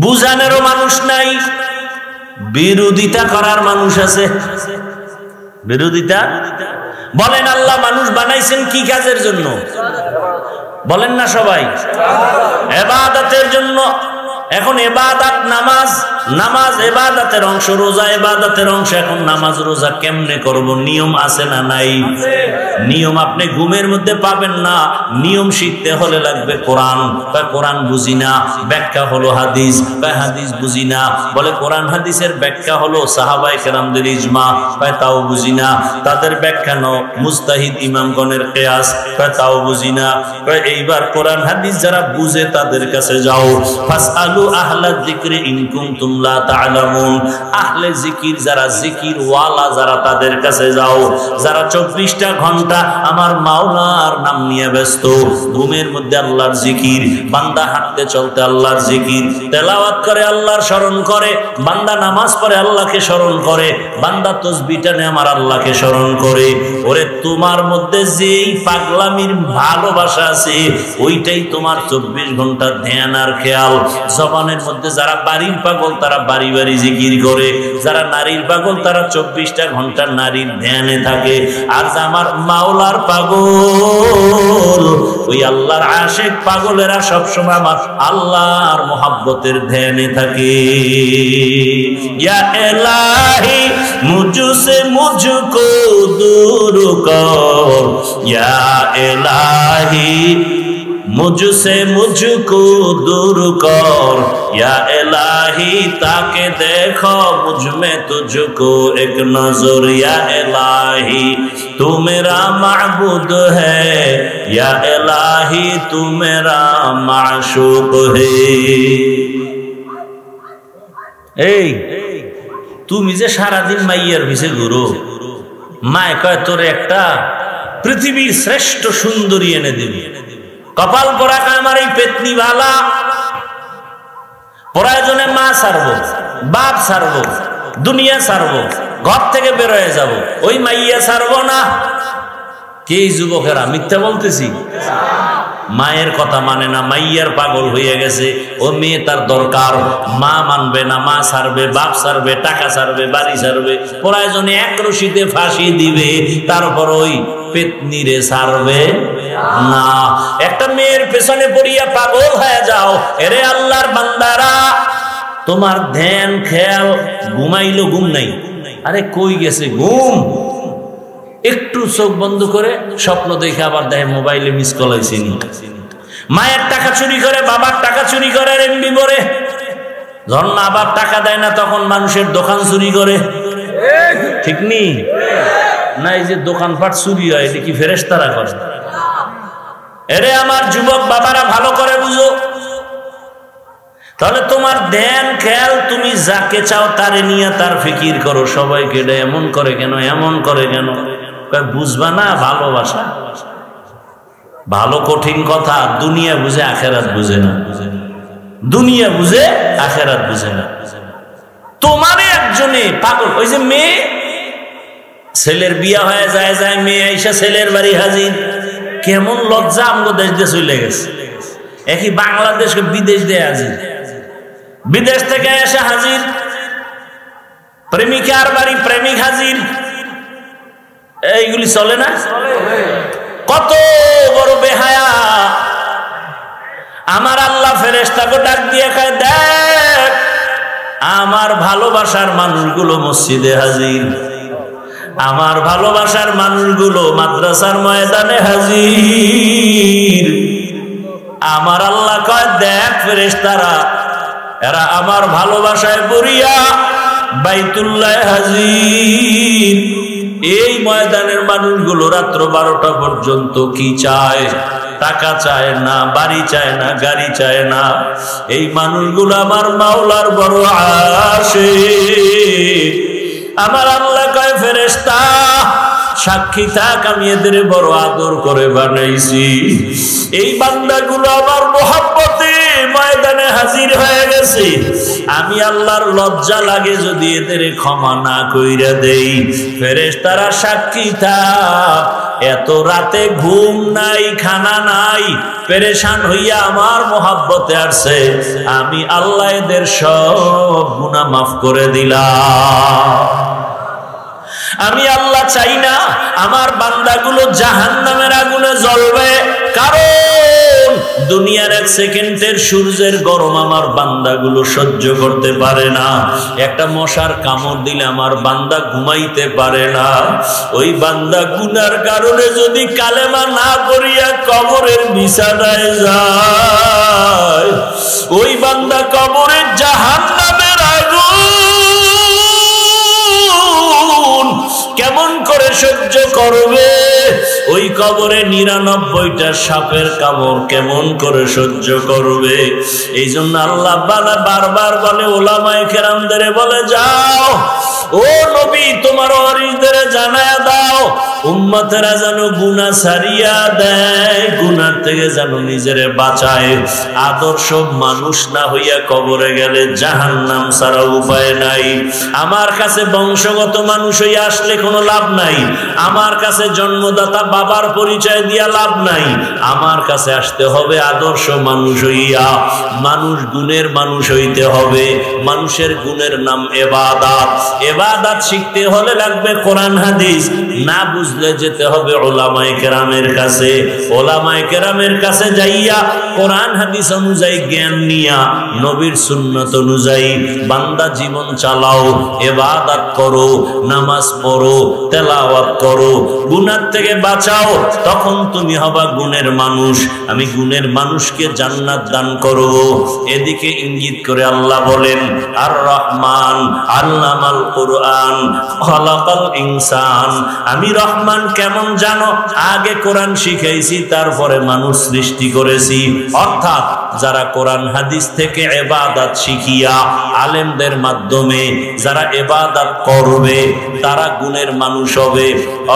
বুঝানেরও মানুষ নাই, বিরোধিতা করার মানুষ আছে। বিরোধিতা বলেন। আল্লাহ মানুষ বানাইছেন কি কাজের জন্য? বলেন না সবাই? ইবাদতের জন্য। এখন ইবাদত নামাজ, নামাজ ইবাদতের অংশ, রোজা ইবাদতের অংশ। এখন নামাজ রোজা কেমনে করব? নিয়ম আছে না নাই? নিয়ম আপনি ঘুমের মধ্যে পাবেন না। নিয়ম শিখতে হলে লাগবে কোরআন। কোরআন বুঝি না, ব্যাখ্যা হলো হাদিস। হাদিস বুঝি না, বলে কোরআন হাদিসের ব্যাখ্যা হলো সাহাবায়ে কেরামদের ইজমা। তাও বুঝি না, তাদের ব্যাখ্যা নাও মুজতাহিদ ইমামগণের কিয়াস। তাও বুঝি না। এইবার কোরআন হাদিস যারা বুঝে তাদের কাছে যাও। ফাসআলু আহলা যিকরি ইন কুনতুম লা তা'লামুন। আহলে জিকির যারা, জিকির ওয়ালা যারা, তাদের কাছে যাও। যারা 24টা ঘন্টা আমার মাওলার নাম নিয়ে ব্যস্ত। ঘুমের মধ্যে আল্লাহর জিকির, বান্দা হাঁটতে চলতে আল্লাহর জিকির, তেলাওয়াত করে আল্লাহর স্মরণ করে, বান্দা নামাজ পড়ে আল্লাহকে স্মরণ করে, বান্দা তাসবিহ টানে আমার আল্লাহকে স্মরণ করে। ওরে তোমার মধ্যে যেই পাগলামির ভালোবাসা আছে ওইটাই তোমার 24 ঘন্টা ধ্যান আর খেয়াল। জবানের মধ্যে যারা বাড়ির পাগল তারা বাড়ি বাড়ি জিকির করে, যারা নারীর পাগল তারা 24টা ঘন্টা নারীর ধ্যানে থাকে। আর আমার মাওলার পাগল, ওই আল্লাহর আশিক পাগলেরা সবসময় আমার আল্লাহর মোহাব্বতের ধ্যানে থাকে। ইয়া ইলাহি মুঝসে মুঝকো दूर कर, या इलाही मुझसे मुझको दूर कर, या इलाही ताके देखो मुझ में तुझको एक नजर, या इलाही तू मेरा माबूद है, या इलाही तू मेरा माशूक है। এই তুমি যে সারাদিন মাইয়ার পিছে ঘুরো, মায় কয় তোর একটা পৃথিবীর শ্রেষ্ঠ সুন্দরী এনে দিবি। কপাল পরা আমার এই পেতনি বালা, প্রয়োজনে মা ছাড়বো, বাপ ছাড়বো, দুনিয়া ছাড়বো, ঘর থেকে বের হয়ে যাব, ওই মাইয়া ছাড়বো না। কে যুবকেরা মিথ্যা বলতেছি? মায়ের কথা মানে না, মাইয়ার পাগল হয়ে গেছে। ও মেয়ে তার দরকার, মা মানবে না, মা ছাড়বে, বাপ ছাড়বে, টাকা ছাড়বে, বাড়ি ছাড়বে, প্রয়োজনে এক রশিতে ফাঁসি দিবে, তারপর ওই পেতনিরে ছাড়বে না। একটা মেয়ের পেছনে পড়িয়া পাগল হয়ে যাও। এরে আল্লাহর বান্দারা, তোমার ধ্যান খেয়াল, ঘুমাইলো ঘুম নাই, আরে কই গেছে ঘুম? একটু চোখ বন্ধ করে স্বপ্ন দেখে আবার দেখে মোবাইলে মিস কল হয়েছে। মায়ের টাকা চুরি করে, বাবার টাকা চুরি করে, এমবি করে। যখন মা বাপ টাকা দেয় না তখন মানুষের দোকান চুরি করে, ঠিক নেই না? এই যে দোকানপাট চুরি হয়, এটা কি ফেরেশতারা করে? এরে আমার যুবক বাবারা ভালো করে বুঝো। তাহলে তোমার ধ্যান খেয়াল, তুমি যাকে চাও তারে নিয়ে তার ফিকির করো। সবাইকে এমন করে কেন, এমন করে কেন? বুঝবা না ভালোবাসা ভালো কঠিন কথা। দুনিয়া বুঝে আখেরাত বুঝে না, দুনিয়া বুঝে আখেরাত বুঝে না। তোমার একজনে পাগল, ওই যে মেয়ে, ছেলের বিয়া হয়ে যায়, যায় মেয়ে আইসা ছেলের বাড়ি হাজির। কেমন লজ্জা আমগো দেশ দিয়ে চলে গেছে। একই বাংলাদেশকে বিদেশ দিয়ে হাজির, বিদেশ থেকে এসে হাজির, প্রেমিকার বাড়ি প্রেমিক হাজির। এইগুলি চলে না? কত বড় বেহায়া। আমার আল্লাহ ফেরেশতাকে ডাক দিয়ে কয়, দেখ আমার ভালোবাসার মানুষগুলো মসজিদে হাজির, আমার ভালোবাসার মানুষগুলো মাদ্রাসার ময়দানে হাজির। আমার আল্লাহ কয়, দেখ ফেরেশতারা, এরা আমার ভালোবাসায় পড়িয়া বাইতুল্লাহ হাজির। এই ময়দানের মানুষগুলো রাত্র 12টা পর্যন্ত কি চায়? টাকা চায় না, বাড়ি চায় না, গাড়ি চায় না। এই মানুষগুলো আমার মাওলার বড় আশিক। আমার আল্লাহ কয়, ফেরেশতা সাক্ষী থাক, আমি এদের বড় আদর করে বানাইছি। এই বান্দাগুলো আমার মোহাব্বতে ময়দানে হাজির হয়ে গেছে। আমি আল্লাহর লজ্জা লাগে যদি এদের ক্ষমা না কইরা দেই। ফেরেশতারা সাক্ষী থাক, এত রাতে ঘুম নাই, খানা নাই, পেরেশান হইয়া আমার মোহাব্বতে আসছে। আমি আল্লাহ এদের সব গুনাহ মাফ করে দিলাম। আমি আল্লাহ চাই না আমার বান্দাগুলো জাহান্নামের আগুনে জ্বলবে, কারণ দুনিয়ার 1 সেকেন্ডের সূর্যের গরম আমার বান্দাগুলো সহ্য করতে পারে না। একটা মশার কামড় দিলে আমার বান্দা ঘুমাইতে পারে না। ওই বান্দা গুনার কারণে যদি কালেমা না পড়িয়া কবরের বিছানায় যায়, ওই বান্দা কবরের জাহান্নামের আগুন কেমন করে সহ্য করবে? ওই কবরে 99টা সাপের কামড় কেমন করে সহ্য করবে? এই জন্য আল্লাহ বারবার বলে, ওলামায়ে কেরামদের বলে, যাও ও নবী তোমার ওয়ারিসদের জানায়া দাও, উম্মতেরা যেন গুনাহ ছাড়িয়া দেয়, গুনাহ থেকে যেন নিজেরে বাঁচায়। আদর্শ মানুষ না হইয়া কবরে গেলে জাহান্নাম ছাড়া উপায় নাই। আমার কাছে বংশগত মানুষ হইয়া আসলে কোনো লাভ নাই, আমার কাছে জন্মদাতা বাবার পরিচয় দিয়া লাভ নাই। আমার কাছে আসতে হবে আদর্শ মানুষ হইয়া। মানুষ গুণের মানুষ হইতে হবে। মানুষের গুণের নাম ইবাদত। ইবাদত শিখতে হলে লাগবে কোরআন হাদিস, না বুঝলে যেতে হবে উলামায়ে কেরামের কাছে। উলামায়ে কেরামের কাছে যাইয়া কোরআন হাদিস অনুযায়ী জ্ঞান নিয়া নবীর সুন্নাত অনুযায়ী বান্দা জীবন চালাও, ইবাদত করো, নামাজ পড়ো, তেলাওয়াত করো, গুনাহ থেকে বাঁচাও, তখন তুমি হবা গুণের মানুষ। আমি গুণের মানুষকে জান্নাত দান করব। এদিকে ইঙ্গিত করে আল্লাহ বলেন, আর রহমান আল্লামাল কুরআন খালাকাল ইনসান। আমি রহমান কেমন জানো? আগে কোরআন শিখাইছি, তারপরে মানুষ সৃষ্টি করেছি। অর্থাৎ যারা কোরআন হাদিস থেকে ইবাদত শিখিয়া আলেমদের মাধ্যমে যারা ইবাদত করবে তারা গুণের মানুষ হবে।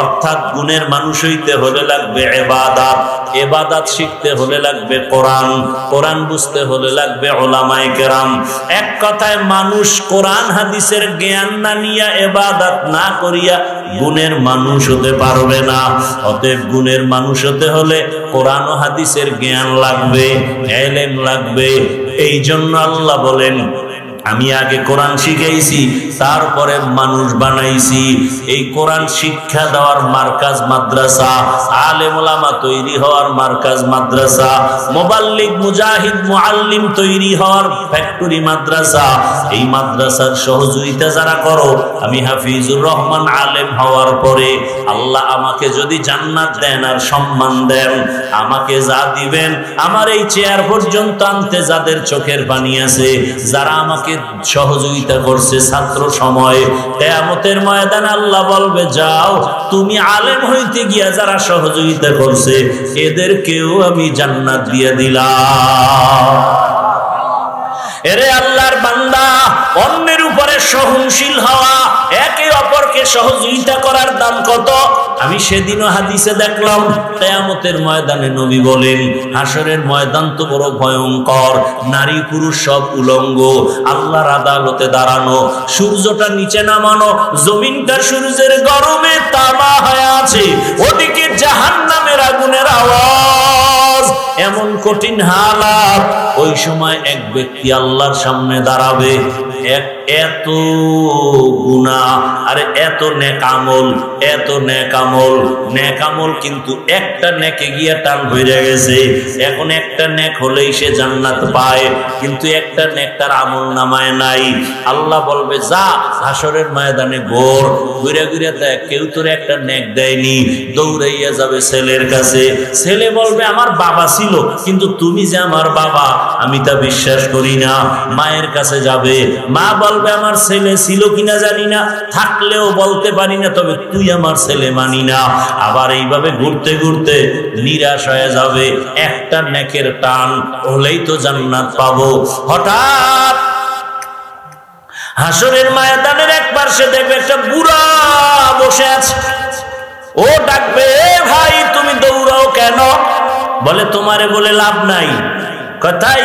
অর্থাৎ গুণের মানুষ হইতে হলে লাগবে ইবাদত, ইবাদত শিখতে হলে লাগবে কোরআন, কোরআন বুঝতে হলে লাগবে উলামায়ে কেরাম। এক কথায় মানুষ কোরআন হাদিসের জ্ঞান না নিয়া ইবাদত না করিয়া গুণের মানুষ হতে পারবে না। অতএব গুণের মানুষ হতে হলে কোরআন ও হাদিসের জ্ঞান লাগবে, ইলম লাগবে। এই জন্য আল্লাহ বলেন, আমি আগে কোরআন শিখাইছি, তারপরে মানুষ বানাইছি। এই কোরআন শিক্ষা দেওয়ার মার্কাজ মাদ্রাসা, আলেম ওলামা তৈরি হওয়ার মার্কাজ মাদ্রাসা, মুবাল্লিগ মুজাহিদ মুআল্লিম তৈরি হওয়ার ফ্যাক্টরি মাদ্রাসা। এই মাদ্রাসার সহযোগিতা যারা করো, আমি হাফিজুর রহমান আলেম হওয়ার পরে আল্লাহ আমাকে যদি জান্নাত দেন আর সম্মান দেন, আমাকে যা দিবেন, আমার এই চেয়ার পর্যন্ত আনতে যাদের চোখের পানি আছে, যারা আমাকে সহযোগিতা করছে ছাত্র সময়, কিয়ামতের ময়দানে আল্লাহ বলবে, যাও তুমি আলেম হইতে গিয়া যারা সহযোগিতা করছে এদেরকেও আমি জান্নাত দিয়ে দিলাম। এরে আল্লাহর বান্দা, অন্যের উপরে সহনশীল হওয়া, একে অপরকে সহযোগিতা করার দাম কত? আমি সেদিনও হাদিসে দেখলাম, কিয়ামতের ময়দানে নবী বলেন, হাসরের ময়দান তো বড় ভয়ঙ্কর, নারী পুরুষ সব উলঙ্গ, আল্লাহর আদালতে দাঁড়ানো, সূর্যটা নিচে নামানো, জমিনটা সূর্যের গরমে তামা হয়ে আছে, ওদিকে জাহান্নামের আগুনের আওয়াজ, এমন কঠিন হালাত। ওই সময় এক ব্যক্তি আল্লাহর সামনে দাঁড়াবে, এত গুনাহ আর এত নেক আমল, এত নেক আমল, নেক আমল কিন্তু একটা নেকে গিয়া টান হয়ে গেছে। এখন একটা নেক হলেই সে জান্নাত পায়, কিন্তু একটা নেক তার আমল নামায় নাই। আল্লাহ বলবে, যা হাসরের ময়দানে ঘুরে ঘুরে দেখ, কেউ তোর একটা নেক দেয়নি। দৌড়াইয়া যাবে ছেলের কাছে, ছেলে বলবে, আমার বাবা ছিল, কিন্তু তুমি যে আমার বাবা আমি তা বিশ্বাস করি না। মায়ের কাছে যাবে, মা বলবে, আমার ছেলে ছিল কিনা জানি না, থাকলেও বলতে পারি না, তবে তুই আমার ছেলে মানি না। আবার এইভাবে ঘুরতে ঘুরতে নিরাশ হয়ে যাবে, একটা নেকের টান হলেই তো জান্নাত পাবো। হঠাৎ হাসরের ময়দানের এক পাশে দেখবে একটা বুড়া বসে আছে। ও ডাকবে, ভাই তুমি দৌড়াও কেন? বলে, তোমারে বলে লাভ নাই। কথাই,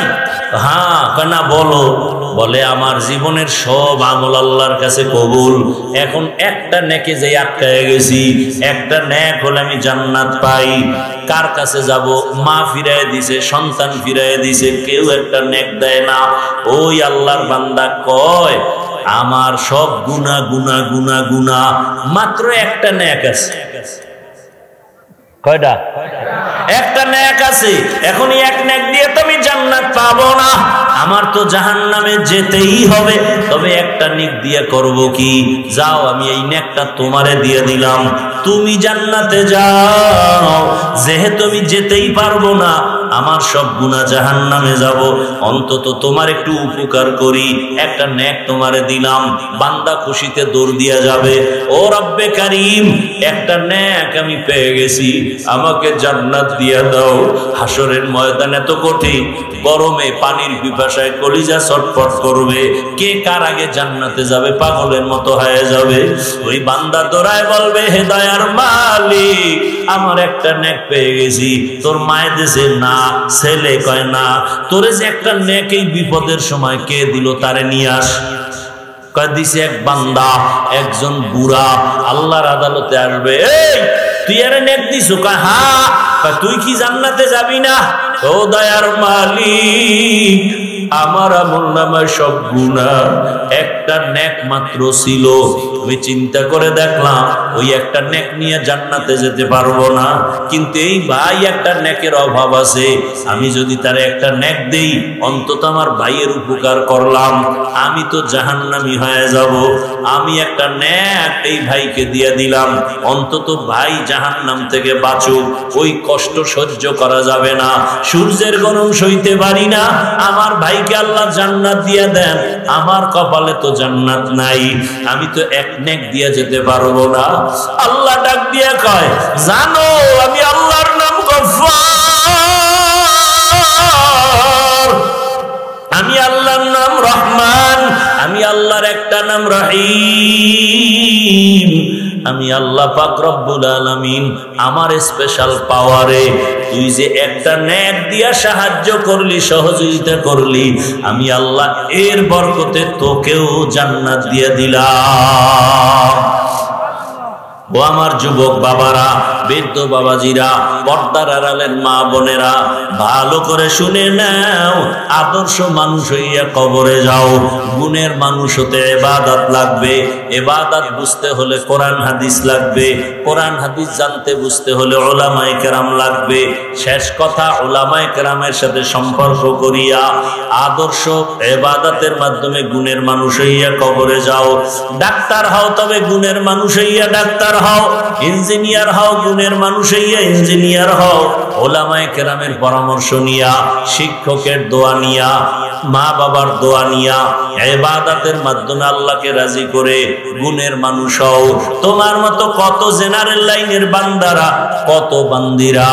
হ্যাঁ কেনা বলো। বলে, আমার জীবনের সব আমল আল্লাহর কাছে কবুল, এখন একটা নেকে যে আটকায় গেছি, একটা নেক হলে আমি জান্নাত পাই। কার কাছে যাব? মা ফিরাই দিছে, সন্তান ফিরাই দিছে, কেউ একটা নেক দেয় না। ওই আল্লাহর বান্দা কয়, আমার সব গুনাহ গুনাহ গুনাহ গুনাহ, মাত্র একটা নেক আছে। কয়টা? একটা নেক আছে, এখনই এক নেক দিয়ে তো আমি জান্নাত পাবো না, আমার তো জাহান্নামে যেতেই হবে। তবে একটা নেক দিয়ে করব কি? যাও, আমি এই নেকটা তোমারে দিয়ে দিলাম, তুমি জান্নাতে যাও। যেহেতু আমি যেতেই পারবো না, আমার সব গুনাহ জাহান্নামে যাব, অন্তত তোমার একটু উপকার করি, একটা নেক তোমারে দিলাম। বান্দা খুশিতে দৌড় দিয়া যাবে, ও রব্বে কারীম, একটা নেক আমি পেয়ে গেছি, আমাকে জান্নাত দিয়া দাও। হাসরের ময়দান এত কঠিন, গরমে পানির পিপাসায় কলিজা ছটফট করবে, কে কার আগে জান্নাতে যাবে পাগলের মতো হয়ে যাবে। ওই বান্দা দৌড়ায় বলবে, হে দয়ার মালিক, আমার একটা নেক পেয়ে গেছি। তোর মায়ের দেশে না, ছেলে কয় না, তোরে যে একটা নেক এই বিপদের সময় কে দিল, তারে নিয়ে আস। কয় দিছে এক বান্দা, একজন বুড়া আল্লাহর আদালতে আসবে, এই তুই আরে নেক দিছো? কয় হ্যাঁ। কয় তুই কি জান্নাতে যাবি না? ও দয়ার মালিক, আমার আমলনামায় সব গুনাহ, একটা নেক মাত্র ছিল, আমি চিন্তা করে দেখলাম ওই একটা নেক নিয়ে জান্নাতে যেতে পারবো না, কিন্তু এই ভাই একটা নেকের অভাব আছে, আমি যদি তার একটা নেক দেই, অন্তত আমার ভাইয়ের উপকার করলাম, আমি তো জাহান্নামী হয়ে যাব। আমি একটা নেক এই ভাইকে দিয়ে দিলাম, অন্তত ভাই জাহান্নাম থেকে বাঁচুক। ওই কষ্ট সহ্য করা যাবে না, সূর্যের গরম সইতে পারি না, আমার ভাইকে আল্লাহ জান্নাত দিয়ে দেন, আমার কপালে তো জান্নাত নাই, আমি তো এক নেক দিয়ে যেতে পারবো না। আল্লাহ ডাক দিয়ে কয়, জানো আমি আল্লাহর নাম গফফার, আমি আল্লাহর নাম রহমান, আমি আল্লাহর একটা নাম রহিম, আমি আল্লাহ পাক রব্বুল আলামিন আমার স্পেশাল পাওয়ারে তুই যে একটা নেক দিয়া সাহায্য করলি, সহযোগিতা করলি, আমি আল্লাহ এর বরকতে তোকেও জান্নাত দিয়ে দিলাম। ও আমার যুবক বাবারা, বৃদ্ধ বাবাজিরা, পর্দার আড়ালের মা বোনেরা, ভালো করে শুনে নাও, আদর্শ মানুষ হইয়া কবরে যাও। গুণের মানুষ হতে ইবাদত লাগবে, ইবাদত বুঝতে হলে কোরআন হাদিস লাগবে, কোরআন হাদিস জানতে বুঝতে হলে উলামায়ে কেরাম লাগবে। শেষ কথা, উলামায়ে কেরামের সাথে সম্পর্ক করিয়া আদর্শ ইবাদতের মাধ্যমে গুণের মানুষ হইয়া কবরে যাও। ডাক্তার হও, তবে গুণের মানুষ হইয়া ডাক্তার হও, ইঞ্জিনিয়ার হও, গুণের মানুষ হইয়া ইঞ্জিনিয়ার হও। উলামায়ে কেরামের পরামর্শ নিয়া, শিক্ষকের দোয়া নিয়া, মা বাবার দোয়া নিয়া, ইবাদতের মাধ্যমে আল্লাহকে রাজি করে গুণের মানুষ হও। তোমার মতো কত জেনারেল লাইনের বান্দারা, কত বান্দিরা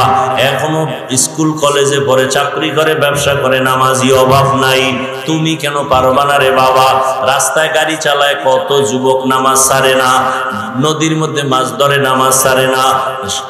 এখনো স্কুল কলেজে পড়ে, চাকরি করে, ব্যবসা করে, নামাজি অভাব নাই। তুমি কেন পারবা না রে বাবা? রাস্তায় গাড়ি চালায় কত যুবক নামাজ ছাড়ে না, নদীর মধ্যে মাছ ধরে নামাজ ছাড়ে না,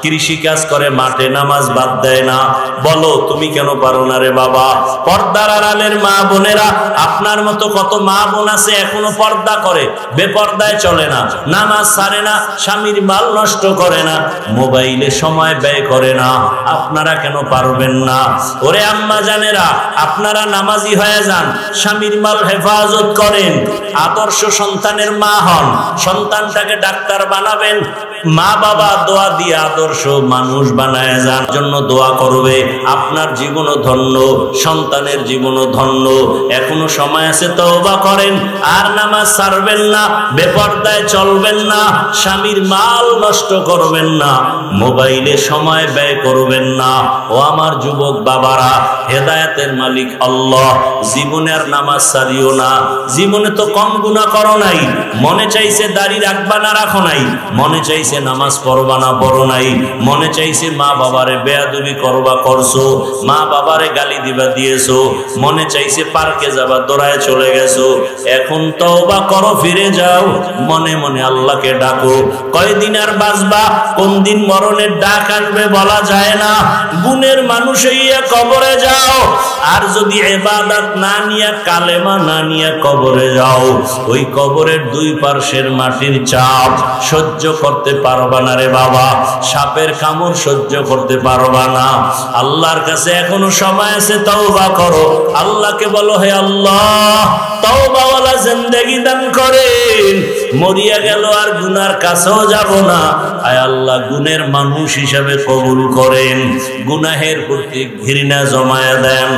কৃষি কাজ করে, মাঠে নামাজ বাদ দেয় না। বলো তুমি কেন পারো না রে বাবা? পর্দার আড়ালের মা বোনেরা, আপনার মতো কত মা বোন আছে এখনো পর্দা করে, বেপর্দায় চলে না, নামাজ ছাড়ে না, স্বামীর মাল নষ্ট করে না, মোবাইলে সময় ব্যয় করে না। আপনারা কেন পারবেন না? ওরে আম্মা জানেরা, আপনারা নামাজি হয়ে যান, স্বামীর মাল হেফাজত করেন, আদর্শ সন্তানের মা হন, সন্তানটাকে ডাক্তার বানাবেন, মা বাবা দোয়া দিয়ে আদর্শ মানুষ বানায় যান, জন্য দোয়া করবে। আপনার জীবনও ধন্য, সন্তানের জীবনও ধন্য। এখনো সময় আছে, তওবা করেন, আর নামাজ ছাড়বেন না, বেপরদায় চলবেন না, স্বামীর মাল নষ্ট করবেন না, মোবাইলে সময় ব্যয় করবেন না। ও আমার যুবক বাবারা, হেদায়েতের মালিক আল্লাহ, জীবনে আর নামাজ ছাড়িও না। জীবনে তো কম গুনাহ করো নাই, মনে চাইছে দাড়ি রাখবা না রাখো নাই, মনে চাইছে নামাজ পড়বা না পড়ো নাই, মনে চাইছে মা বাবারে বেয়াদবি করবা করছো, মা বাবারে গালি দিবা দিয়েছো, মনে চাইছে পার্কে যাবা দৌড়ায় চলে গেছো। এখন তওবা করো, ফিরে যাও, মনে মনে আল্লাহকে ডাকো। কয়দিন আর বাঁচবা, কোন দিন মরণের ডাক আসবে বলা যায় না। গুণের মানুষ হইয়া কবরে যাও, আর যদি ইবাদত না নিয়া, কালেমা না নিয়া কবরে যাও, ওই কবরের দুই পার্শ্বের মাটির চাপ সহ্য করতে পারবা না রে বাবা, সাপের কামড় সহ্য করতে পারবা না। আল্লাহর কাছে এখনো সময় আছে, তওবা করো। আল্লাহকে বলো, হে আল্লাহ তওবাওয়ালা জিন্দেগি দান করেন, মরিয়া গেল আর গুনার কাছেও যাব না। আয় আল্লাহ গুনের মানুষ হিসাবে কবুল করেন, গুনাহের প্রতি ঘৃণা জমায়া দেন,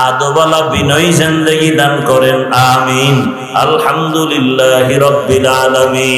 আদওয়ালা বিনয়ী জিন্দেগি দান করেন। আমিন। আলহামদুলিল্লাহি রাব্বিল আলামিন।